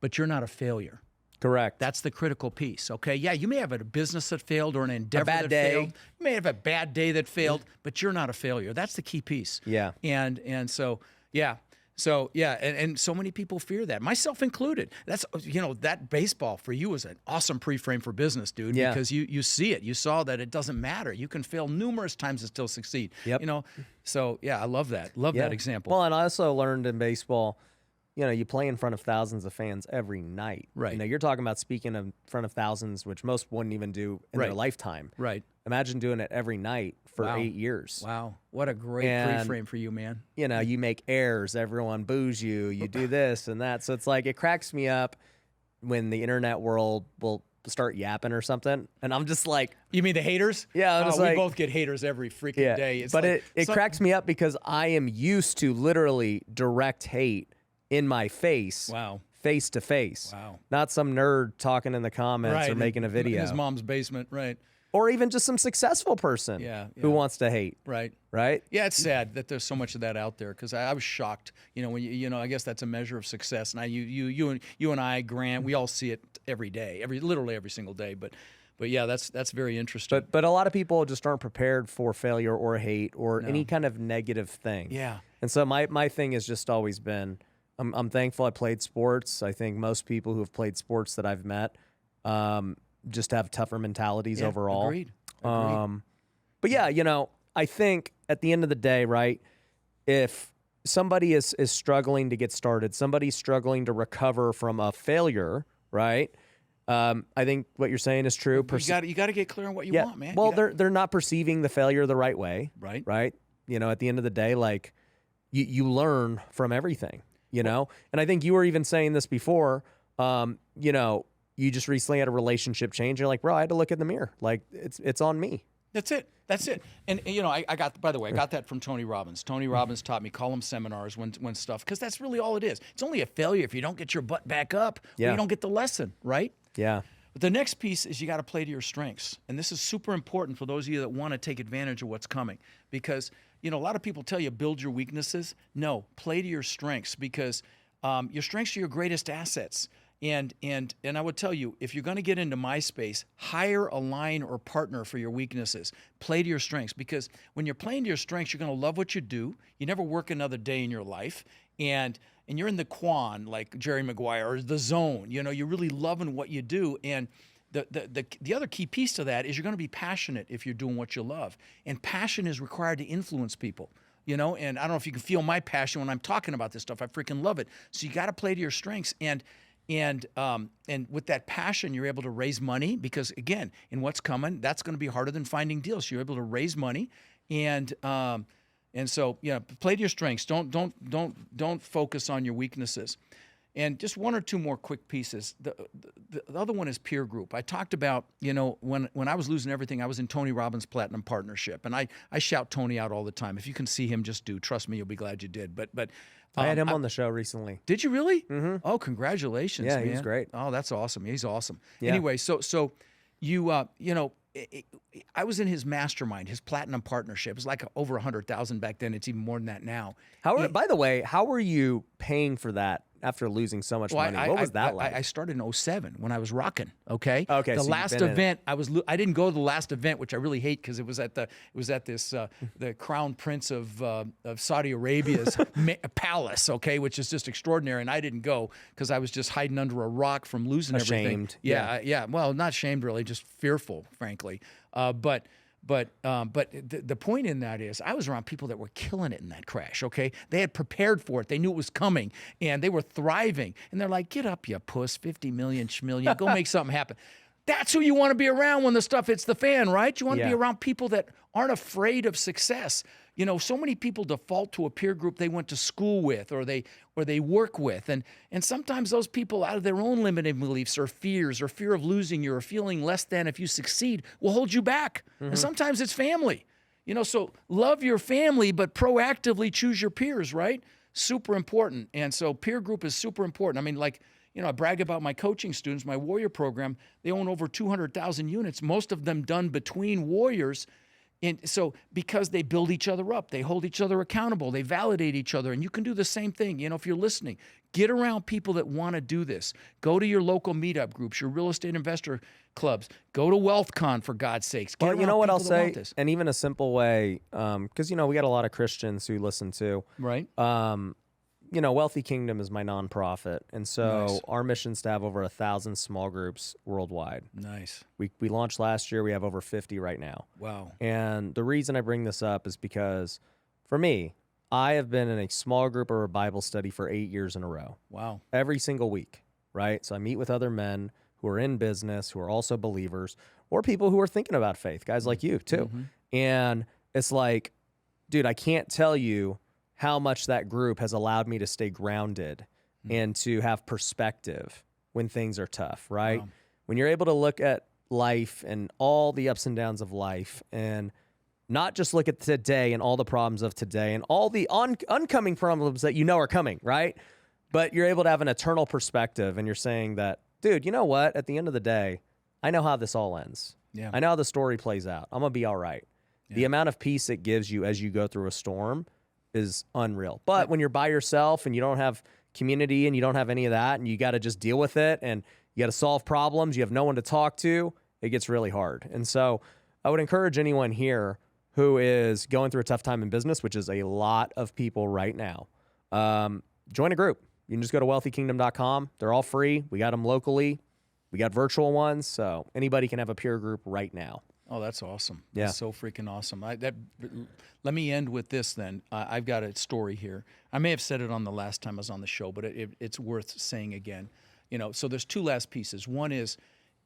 but you're not a failure. Correct. That's the critical piece, okay? Yeah, you may have a business that failed or an endeavor that failed. You may have a bad day that failed, but you're not a failure. That's the key piece. Yeah. And so, yeah. So, yeah, and so many people fear that, myself included. That's, that baseball for you was an awesome pre-frame for business, dude, because you see it. You saw that it doesn't matter. You can fail numerous times and still succeed. Yep. So, yeah, I love that. Love that example. Well, and I also learned in baseball, you play in front of thousands of fans every night. Right. You're talking about speaking in front of thousands, which most wouldn't even do in their lifetime. Right. Imagine doing it every night for 8 years. Wow. What a great pre-frame for you, man. You make errors. Everyone boos you. You do this and that. So it's like it cracks me up when the internet world will start yapping or something. And I'm just like... You mean the haters? Yeah. I'm just we both get haters every freaking day. It's but it cracks me up because I am used to literally direct hate in my face. Wow. Face to face. Wow. Not some nerd talking in the comments or making a video. In his mom's basement, right. Or even just some successful person who wants to hate. Right. Right? Yeah, it's sad that there's so much of that out there because I was shocked. When I guess that's a measure of success. And you and I, Grant, we all see it every day, literally every single day. But yeah, that's very interesting. But a lot of people just aren't prepared for failure or hate or any kind of negative thing. Yeah. And so my thing has just always been, I'm thankful I played sports. I think most people who have played sports that I've met just have tougher mentalities overall. Agreed. But yeah, I think at the end of the day, right, if somebody is struggling to get started, somebody's struggling to recover from a failure, right? I think what you're saying is true. You got to get clear on what you want, man. Well, they're not perceiving the failure the right way. Right. Right. At the end of the day, like you learn from everything, and I think you were even saying this before, you just recently had a relationship change. You're like, bro, I had to look in the mirror. Like it's on me. That's it. And I got that from Tony Robbins. Tony Robbins taught me, call them seminars when stuff, because that's really all it is. It's only a failure if you don't get your butt back up or you don't get the lesson, right? Yeah. But the next piece is you got to play to your strengths. And this is super important for those of you that want to take advantage of what's coming. Because, a lot of people tell you build your weaknesses. No, play to your strengths because your strengths are your greatest assets. And I would tell you, if you're going to get into MySpace, hire a line or partner for your weaknesses. Play to your strengths because when you're playing to your strengths, you're going to love what you do. You never work another day in your life. And you're in the quan, like Jerry Maguire, or the zone. You're really loving what you do. And the other key piece to that is you're going to be passionate if you're doing what you love. And passion is required to influence people. And I don't know if you can feel my passion when I'm talking about this stuff. I freaking love it. So you got to play to your strengths. And with that passion, you're able to raise money because, again, in what's coming, that's going to be harder than finding deals. So you're able to raise money, and so play to your strengths. Don't focus on your weaknesses. And just one or two more quick pieces. The other one is peer group. I talked about, when I was losing everything, I was in Tony Robbins' Platinum Partnership, and I shout Tony out all the time. If you can see him, just do. Trust me, you'll be glad you did. But I had him on the show recently. Did you really? Mm-hmm. Oh, congratulations! Yeah, man. he's great. Oh, that's awesome. He's awesome. Yeah. Anyway, so you I was in his mastermind, his Platinum Partnership. It was like over 100,000 back then. It's even more than that now. By the way, how were you paying for that after losing so much money? What was that like? I started in 2007 when I was rocking. Okay. Okay. The so last event I didn't go to the last event, which I really hate because it was at this the Crown Prince of Saudi Arabia's palace. Okay, which is just extraordinary, and I didn't go because I was just hiding under a rock from losing everything. Ashamed. Yeah. Well, not shamed really, just fearful, frankly. But the point in that is I was around people that were killing it in that crash, okay? They had prepared for it. They knew it was coming, and they were thriving. And they're like, get up, you puss, 50 million, schmillion, go make something happen. That's who you want to be around when the stuff hits the fan, right? You want to be around people that aren't afraid of success. So many people default to a peer group they went to school with or they work with. And sometimes those people, out of their own limiting beliefs or fears or fear of losing you or feeling less than if you succeed, will hold you back. And sometimes it's family. So love your family, but proactively choose your peers, right? Super important. And so peer group is super important. I mean, I brag about my coaching students, my warrior program. They own over 200,000 units, most of them done between warriors. And so because they build each other up, they hold each other accountable, they validate each other. And you can do the same thing. If you're listening, get around people that want to do this. Go to your local meetup groups, your real estate investor clubs. Go to WealthCon, for God's sakes. Well, you know what I'll say? And even a simple way, because, we got a lot of Christians who listen to. Right. Wealthy Kingdom is my nonprofit. And so Nice. our mission is to have over 1,000 small groups worldwide. Nice. We launched last year. We have over 50 right now. Wow. And the reason I bring this up is because for me, I have been in a small group or a Bible study for 8 years in a row. Wow. Every single week, right? So I meet with other men who are in business, who are also believers, or people who are thinking about faith, guys like you too. And it's like, dude, I can't tell you how much that group has allowed me to stay grounded and to have perspective when things are tough, right? Wow. When you're able to look at life and all the ups and downs of life and not just look at today and all the problems of today and all the oncoming problems that are coming, right? But you're able to have an eternal perspective and you're saying that, dude, you know what? At the end of the day, I know how this all ends. Yeah. I know how the story plays out. I'm going to be all right. Yeah. The amount of peace it gives you as you go through a storm is unreal. But when you're by yourself and you don't have community and you don't have any of that and you got to just deal with it and you got to solve problems, you have no one to talk to, it gets really hard. And so I would encourage anyone here who is going through a tough time in business, which is a lot of people right now, join a group. You can just go to wealthykingdom.com. They're all free. We got them locally. We got virtual ones. So anybody can have a peer group right now. Oh, that's awesome. Yeah. That's so freaking awesome. Let me end with this then. I've got a story here. I may have said it on the last time I was on the show, but it's worth saying again. So there's two last pieces. One is,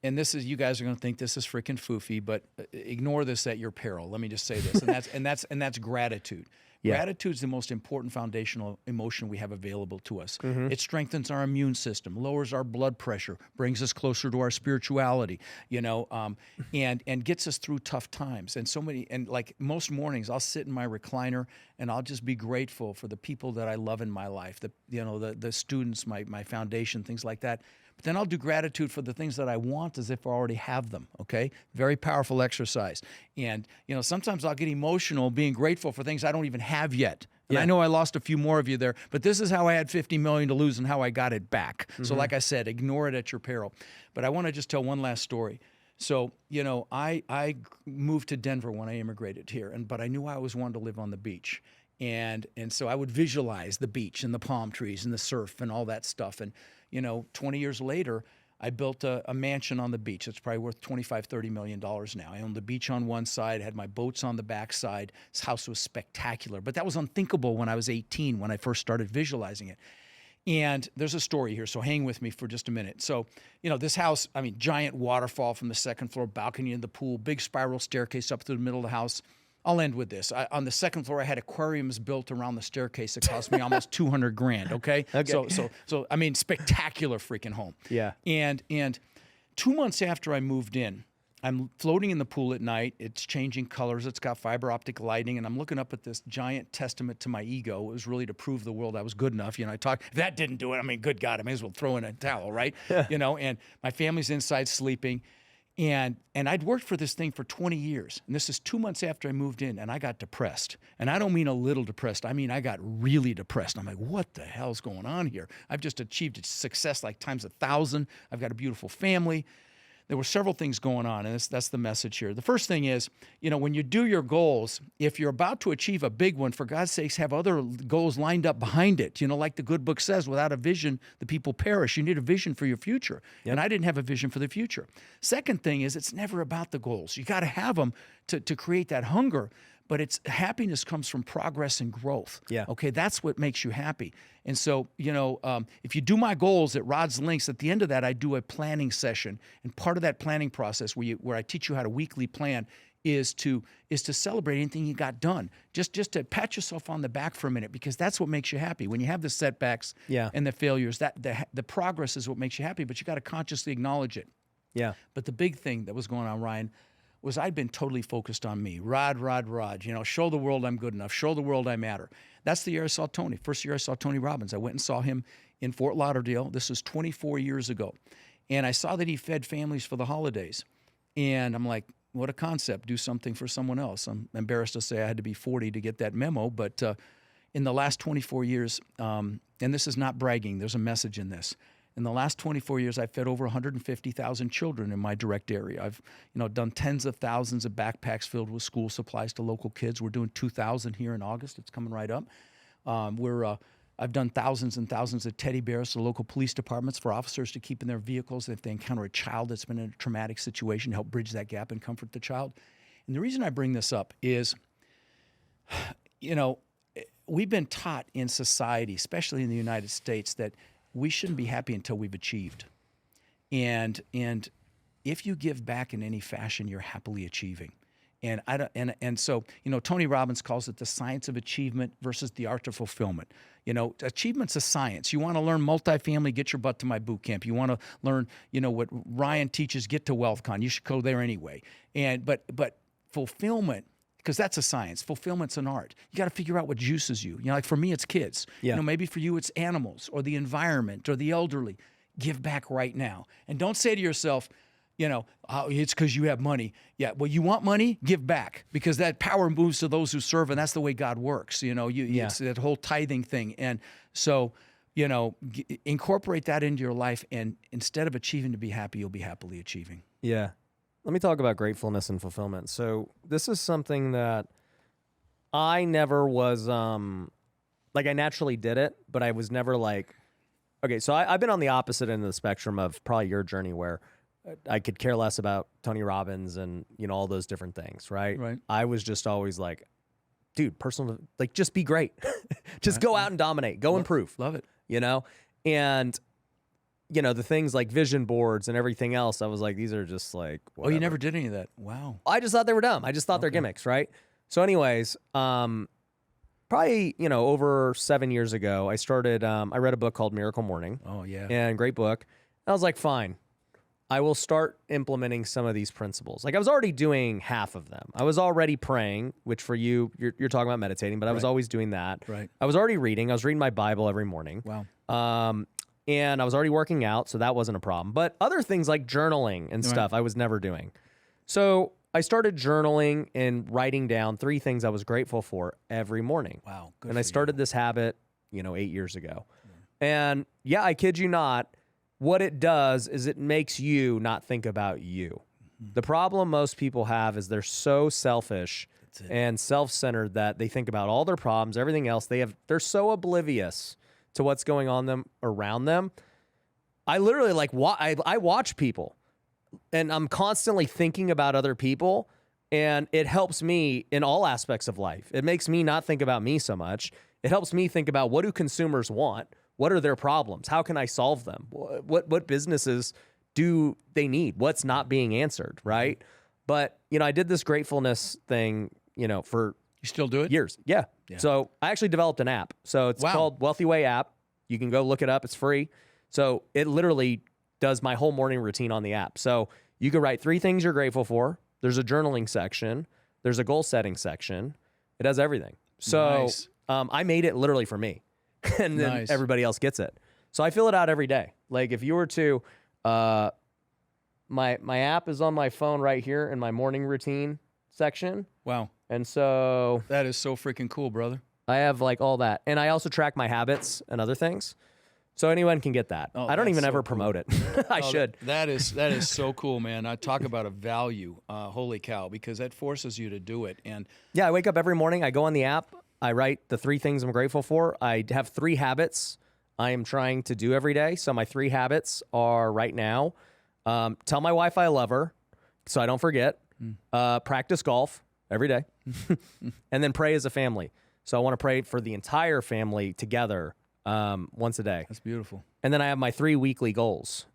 and this is, you guys are going to think this is freaking foofy, but ignore this at your peril. Let me just say this, and that's gratitude. Yeah. Gratitude is the most important foundational emotion we have available to us. It strengthens our immune system, lowers our blood pressure, brings us closer to our spirituality, and gets us through tough times. And like most mornings, I'll sit in my recliner and I'll just be grateful for the people that I love in my life, the students, my foundation, things like that. But then I'll do gratitude for the things that I want as if I already have them, okay? Very powerful exercise. And, sometimes I'll get emotional being grateful for things I don't even have yet. And I know I lost a few more of you there, but this is how I had $50 million to lose and how I got it back. So like I said, ignore it at your peril. But I want to just tell one last story. So, I moved to Denver when I immigrated here, but I knew I always wanted to live on the beach. And so I would visualize the beach and the palm trees and the surf and all that stuff. And 20 years later, I built a mansion on the beach. It's probably worth $25-30 million now. I owned the beach on one side, had my boats on the back side. This house was spectacular. But that was unthinkable when I was 18, when I first started visualizing it. And there's a story here, so hang with me for just a minute. So, this house, giant waterfall from the second floor, balcony in the pool, big spiral staircase up through the middle of the house. I'll end with this. On the second floor, I had aquariums built around the staircase that cost me almost $200,000. Okay. So spectacular freaking home. Yeah. And 2 months after I moved in, I'm floating in the pool at night. It's changing colors. It's got fiber optic lighting, and I'm looking up at this giant testament to my ego. It was really to prove the world I was good enough. If that didn't do it, good God, I may as well throw in a towel, right? And my family's inside sleeping. And I'd worked for this thing for 20 years. And this is 2 months after I moved in, and I got depressed. And I don't mean a little depressed. I got really depressed. I'm like, what the hell's going on here? I've just achieved success like times 1,000. I've got a beautiful family. There were several things going on, and that's the message here. The first thing is, when you do your goals, if you're about to achieve a big one, for God's sakes, have other goals lined up behind it. Like the good book says, without a vision, the people perish. You need a vision for your future. Yep. And I didn't have a vision for the future. Second thing is, it's never about the goals. You got to have them to create that hunger. But happiness comes from progress and growth. Yeah. Okay, that's what makes you happy. And so, if you do my goals at Rod's Links, at the end of that, I do a planning session. And part of that planning process where I teach you how to weekly plan is to celebrate anything you got done. Just to pat yourself on the back for a minute, because that's what makes you happy. When you have the setbacks and the failures, that the progress is what makes you happy, but you got to consciously acknowledge it. Yeah. But the big thing that was going on, Ryan, was I'd been totally focused on me. Rod, show the world I'm good enough. Show the world I matter. That's the year I saw Tony. First year I saw Tony Robbins. I went and saw him in Fort Lauderdale. This was 24 years ago. And I saw that he fed families for the holidays. And I'm like, what a concept. Do something for someone else. I'm embarrassed to say I had to be 40 to get that memo. But in the last 24 years, and this is not bragging, there's a message in this. In the last 24 years, I've fed over 150,000 children in my direct area. I've done tens of thousands of backpacks filled with school supplies to local kids. We're doing 2,000 here in August. It's coming right up. I've done thousands and thousands of teddy bears to local police departments for officers to keep in their vehicles if they encounter a child that's been in a traumatic situation, to help bridge that gap and comfort the child. And the reason I bring this up is, we've been taught in society, especially in the United States, that we shouldn't be happy until we've achieved. And if you give back in any fashion, you're happily achieving. And so Tony Robbins calls it the science of achievement versus the art of fulfillment. Achievement's a science. You want to learn multifamily, get your butt to my boot camp. You want to learn, what Ryan teaches, get to WealthCon. You should go there anyway. But fulfillment, because that's a science. Fulfillment's an art. You got to figure out what juices you. Like for me, it's kids. Yeah. Maybe for you, it's animals or the environment or the elderly. Give back right now. And don't say to yourself, it's because you have money. Yeah, well, you want money? Give back, because that power moves to those who serve, and that's the way God works. It's that whole tithing thing. And so, incorporate that into your life, and instead of achieving to be happy, you'll be happily achieving. Yeah. Let me talk about gratefulness and fulfillment. So this is something that I never was, I naturally did it, but I was never like, okay, so I've been on the opposite end of the spectrum of probably your journey, where I could care less about Tony Robbins and, all those different things, right? Right. I was just always like, dude, just be great. Just go out and dominate. Go improve. Love it. And, the things like vision boards and everything else, I was like, these are just like, whatever. Oh, you never did any of that? Wow. I just thought they were dumb. I just thought they're gimmicks, right? So anyways, probably, over 7 years ago, I read a book called Miracle Morning. Oh, yeah. And great book. I was like, fine. I will start implementing some of these principles. Like I was already doing half of them. I was already praying, which for you, you're talking about meditating, but I was always doing that. Right. I was already reading. I was reading my Bible every morning. Wow. And I was already working out, so that wasn't a problem. But other things like journaling and stuff, I was never doing. So I started journaling and writing down 3 things I was grateful for every morning. Wow. Good and I started this habit, 8 years ago. Yeah. And I kid you not, what it does is it makes you not think about you. Mm-hmm. The problem most people have is they're so selfish and self-centered that they think about all their problems, everything else. They're so oblivious to what's going on around them. I literally I watch people, and I'm constantly thinking about other people, and it helps me in all aspects of life. It makes me not think about me so much. It helps me think about, what do consumers want? What are their problems? How can I solve them? What businesses do they need? What's not being answered, right? But, I did this gratefulness thing, for You still do it? years. Yeah. So I actually developed an app. So it's called Wealthy Way app. You can go look it up. It's free. So it literally does my whole morning routine on the app. So you can write 3 things you're grateful for. There's a journaling section. There's a goal setting section. It does everything. So Nice. I made it literally for me. And then everybody else gets it. So I fill it out every day. Like if you were to, my app is on my phone right here in my morning routine section. Wow. And so That is so freaking cool, brother. I have like all that. And I also track my habits and other things. So anyone can get that. I don't even ever promote it. I should. That is so cool, man. I talk about a value. Holy cow, because that forces you to do it. And I wake up every morning. I go on the app. I write the 3 things I'm grateful for. I have 3 habits I am trying to do every day. So my 3 habits are right now, tell my wife I love her so I don't forget, practice golf every day, and then pray as a family. So I want to pray for the entire family together once a day. That's beautiful. And then I have my 3 weekly goals,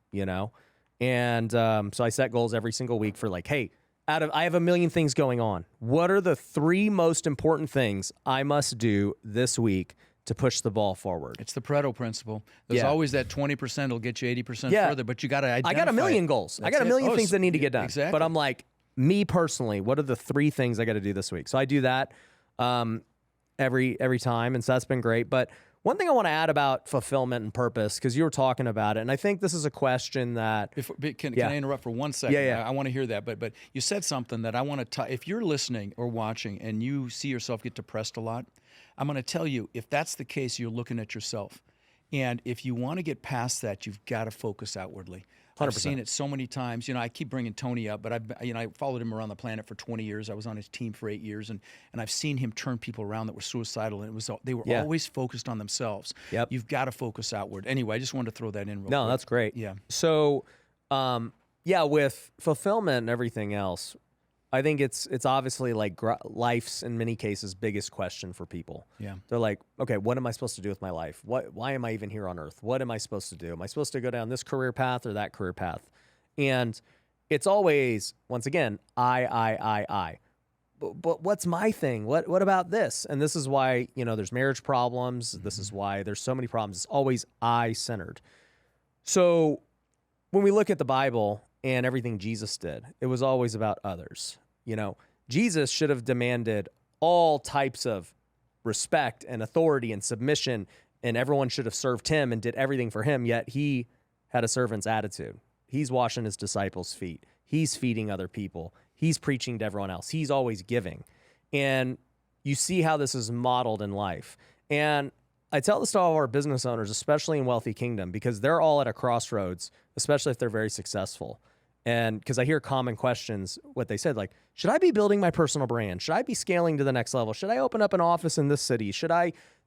And so I set goals every single week for like, hey, I have a million things going on. What are the 3 most important things I must do this week to push the ball forward? It's the Pareto principle. There's always that 20% will get you 80% further, but you got to identify. I got a million goals. I got a million things that need to get done. Exactly. But I'm like, me personally, what are the 3 things I got to do this week? So I do that every time, and so that's been great. But one thing I want to add about fulfillment and purpose, because you were talking about it, and I think this is a question that... Can I interrupt for 1 second? Yeah. I want to hear that. But you said something that I want to... If you're listening or watching and you see yourself get depressed a lot, I'm going to tell you, if that's the case, you're looking at yourself. And if you want to get past that, you've got to focus outwardly. 100%. I've seen it so many times. I keep bringing Tony up, but I followed him around the planet for 20 years. I was on his team for 8 years, and I've seen him turn people around that were suicidal, and they were always focused on themselves. Yep. You've got to focus outward. Anyway, I just wanted to throw that in real quick. No, that's great. Yeah. So, with fulfillment and everything else, I think it's obviously like life's, in many cases, biggest question for people. Yeah. They're like, okay, what am I supposed to do with my life? Why am I even here on earth? What am I supposed to do? Am I supposed to go down this career path or that career path? And it's always, once again, I. But what's my thing? What about this? And this is why, there's marriage problems. This is why there's so many problems. It's always I-centered. So when we look at the Bible and everything Jesus did, it was always about others. Jesus should have demanded all types of respect and authority and submission, and everyone should have served him and did everything for him, yet he had a servant's attitude. He's washing his disciples' feet. He's feeding other people. He's preaching to everyone else. He's always giving. And you see how this is modeled in life. And I tell this to all of our business owners, especially in Wealthy Kingdom, because they're all at a crossroads, especially if they're very successful. And because I hear common questions, what they said, like, should I be building my personal brand? Should I be scaling to the next level? Should I open up an office in this city?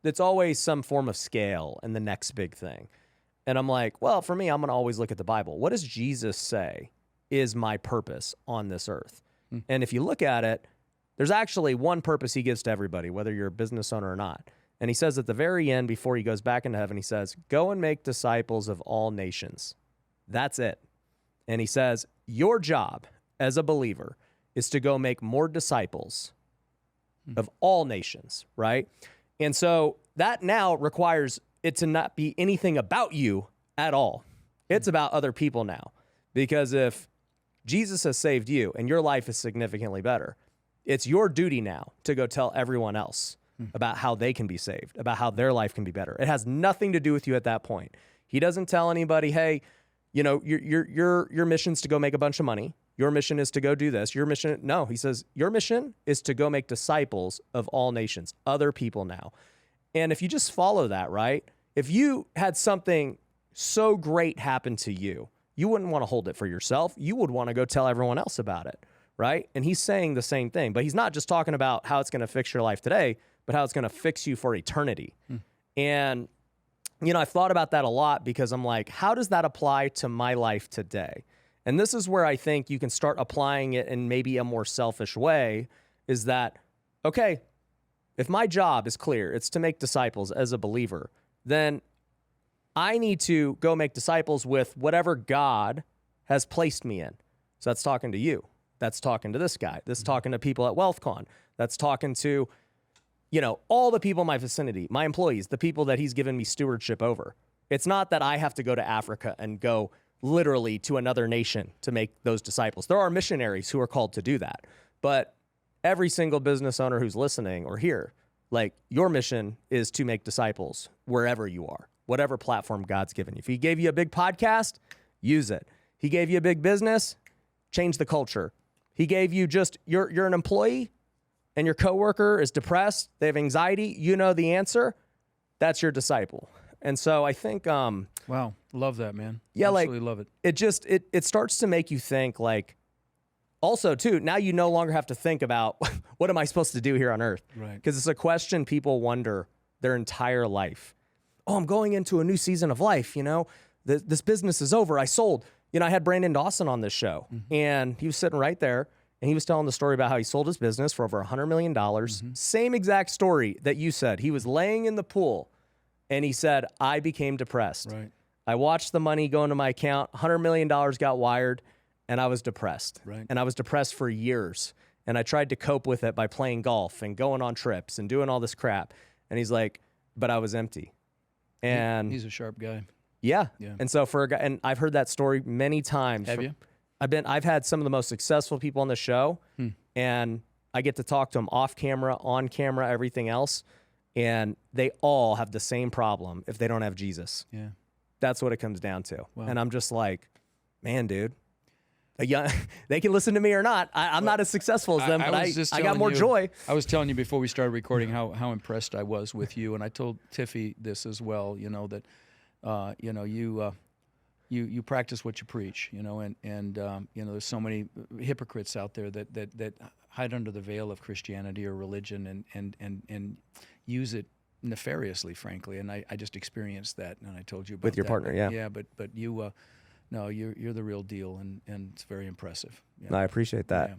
It's always some form of scale and the next big thing. And I'm like, well, for me, I'm going to always look at the Bible. What does Jesus say is my purpose on this earth? And if you look at it, there's actually one purpose he gives to everybody, whether you're a business owner or not. And he says at the very end, before he goes back into heaven, he says, go and make disciples of all nations. That's it. And he says, your job as a believer is to go make more disciples of all nations, right? And so that now requires it to not be anything about you at all. It's about other people now. Because if Jesus has saved you and your life is significantly better, it's your duty now to go tell everyone else about how they can be saved, about how their life can be better. It has nothing to do with you at that point. He doesn't tell anybody, hey, your mission's to go make a bunch of money. Your mission is to go do this. No, he says, your mission is to go make disciples of all nations, other people now. And if you just follow that, right? If you had something so great happen to you, you wouldn't want to hold it for yourself. You would want to go tell everyone else about it, right? And he's saying the same thing, but he's not just talking about how it's going to fix your life today, but how it's going to fix you for eternity. And I've thought about that a lot because I'm like, how does that apply to my life today? And this is where I think you can start applying it in maybe a more selfish way, is that, okay, if my job is clear, it's to make disciples as a believer, then I need to go make disciples with whatever God has placed me in. So that's talking to you. That's talking to this guy. That's talking to people at WealthCon. That's talking to, all the people in my vicinity, my employees, the people that he's given me stewardship over. It's not that I have to go to Africa and go literally to another nation to make those disciples. There are missionaries who are called to do that. But every single business owner who's listening or here, like, your mission is to make disciples wherever you are, whatever platform God's given you. If he gave you a big podcast, use it. He gave you a big business, change the culture. He gave you you're an employee and your coworker is depressed, they have anxiety, you know the answer, that's your disciple. And so I think... wow, love that, man. Yeah, absolutely love it. It starts to make you think, like, also, too, now you no longer have to think about, what am I supposed to do here on earth? Right. Because it's a question people wonder their entire life. Oh, I'm going into a new season of life, This business is over, I sold. I had Brandon Dawson on this show, and he was sitting right there, and he was telling the story about how he sold his business for over $100 million. Same exact story that you said. He was laying in the pool, and he said, I became depressed. Right. I watched the money go into my account. $100 million got wired, and I was depressed. Right. And I was depressed for years. And I tried to cope with it by playing golf and going on trips and doing all this crap. And he's like, but I was empty. And he's a sharp guy. yeah. Yeah. And so for a guy, and I've heard that story many times. Have you? I've had some of the most successful people on the show, and I get to talk to them off camera, on camera, everything else. And they all have the same problem if they don't have Jesus. Yeah. That's what it comes down to. Wow. And I'm just like, man, dude, they can listen to me or not. I'm not as successful as them, but I got more joy. I was telling you before we started recording how impressed I was with you, and I told Tiffy this as well. You know that, you practice what you preach. You know, and there's so many hypocrites out there that hide under the veil of Christianity or religion and use it nefariously, frankly. And I just experienced that, and I told you about With your that. partner, yeah. Yeah, but you. No, you're the real deal, and it's very impressive. Yeah. No, I appreciate that. Yeah.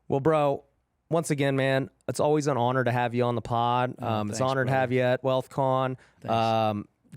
Well, bro, once again, man, it's always an honor to have you on the pod. It's thanks, an honor to brother. have you at WealthCon.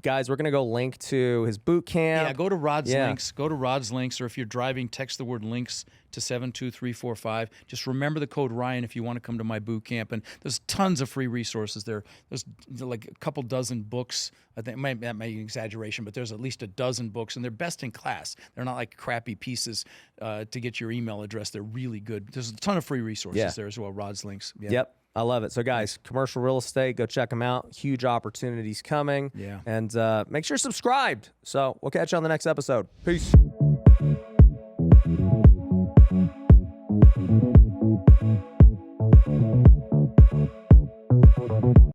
Guys, we're going to go link to his boot camp. Yeah, go to Rod's links. Go to Rod's links, or if you're driving, text the word links to 72345. Just remember the code Ryan if you want to come to my boot camp. And there's tons of free resources there. There's like a couple dozen books. I think that may be an exaggeration, but there's at least a dozen books, and they're best in class. They're not like crappy pieces to get your email address. They're really good. There's a ton of free resources there as well. Rod's links. Yeah. Yep. I love it. So, guys, commercial real estate, go check them out. Huge opportunities coming. Yeah. And make sure you're subscribed. So, we'll catch you on the next episode. Peace.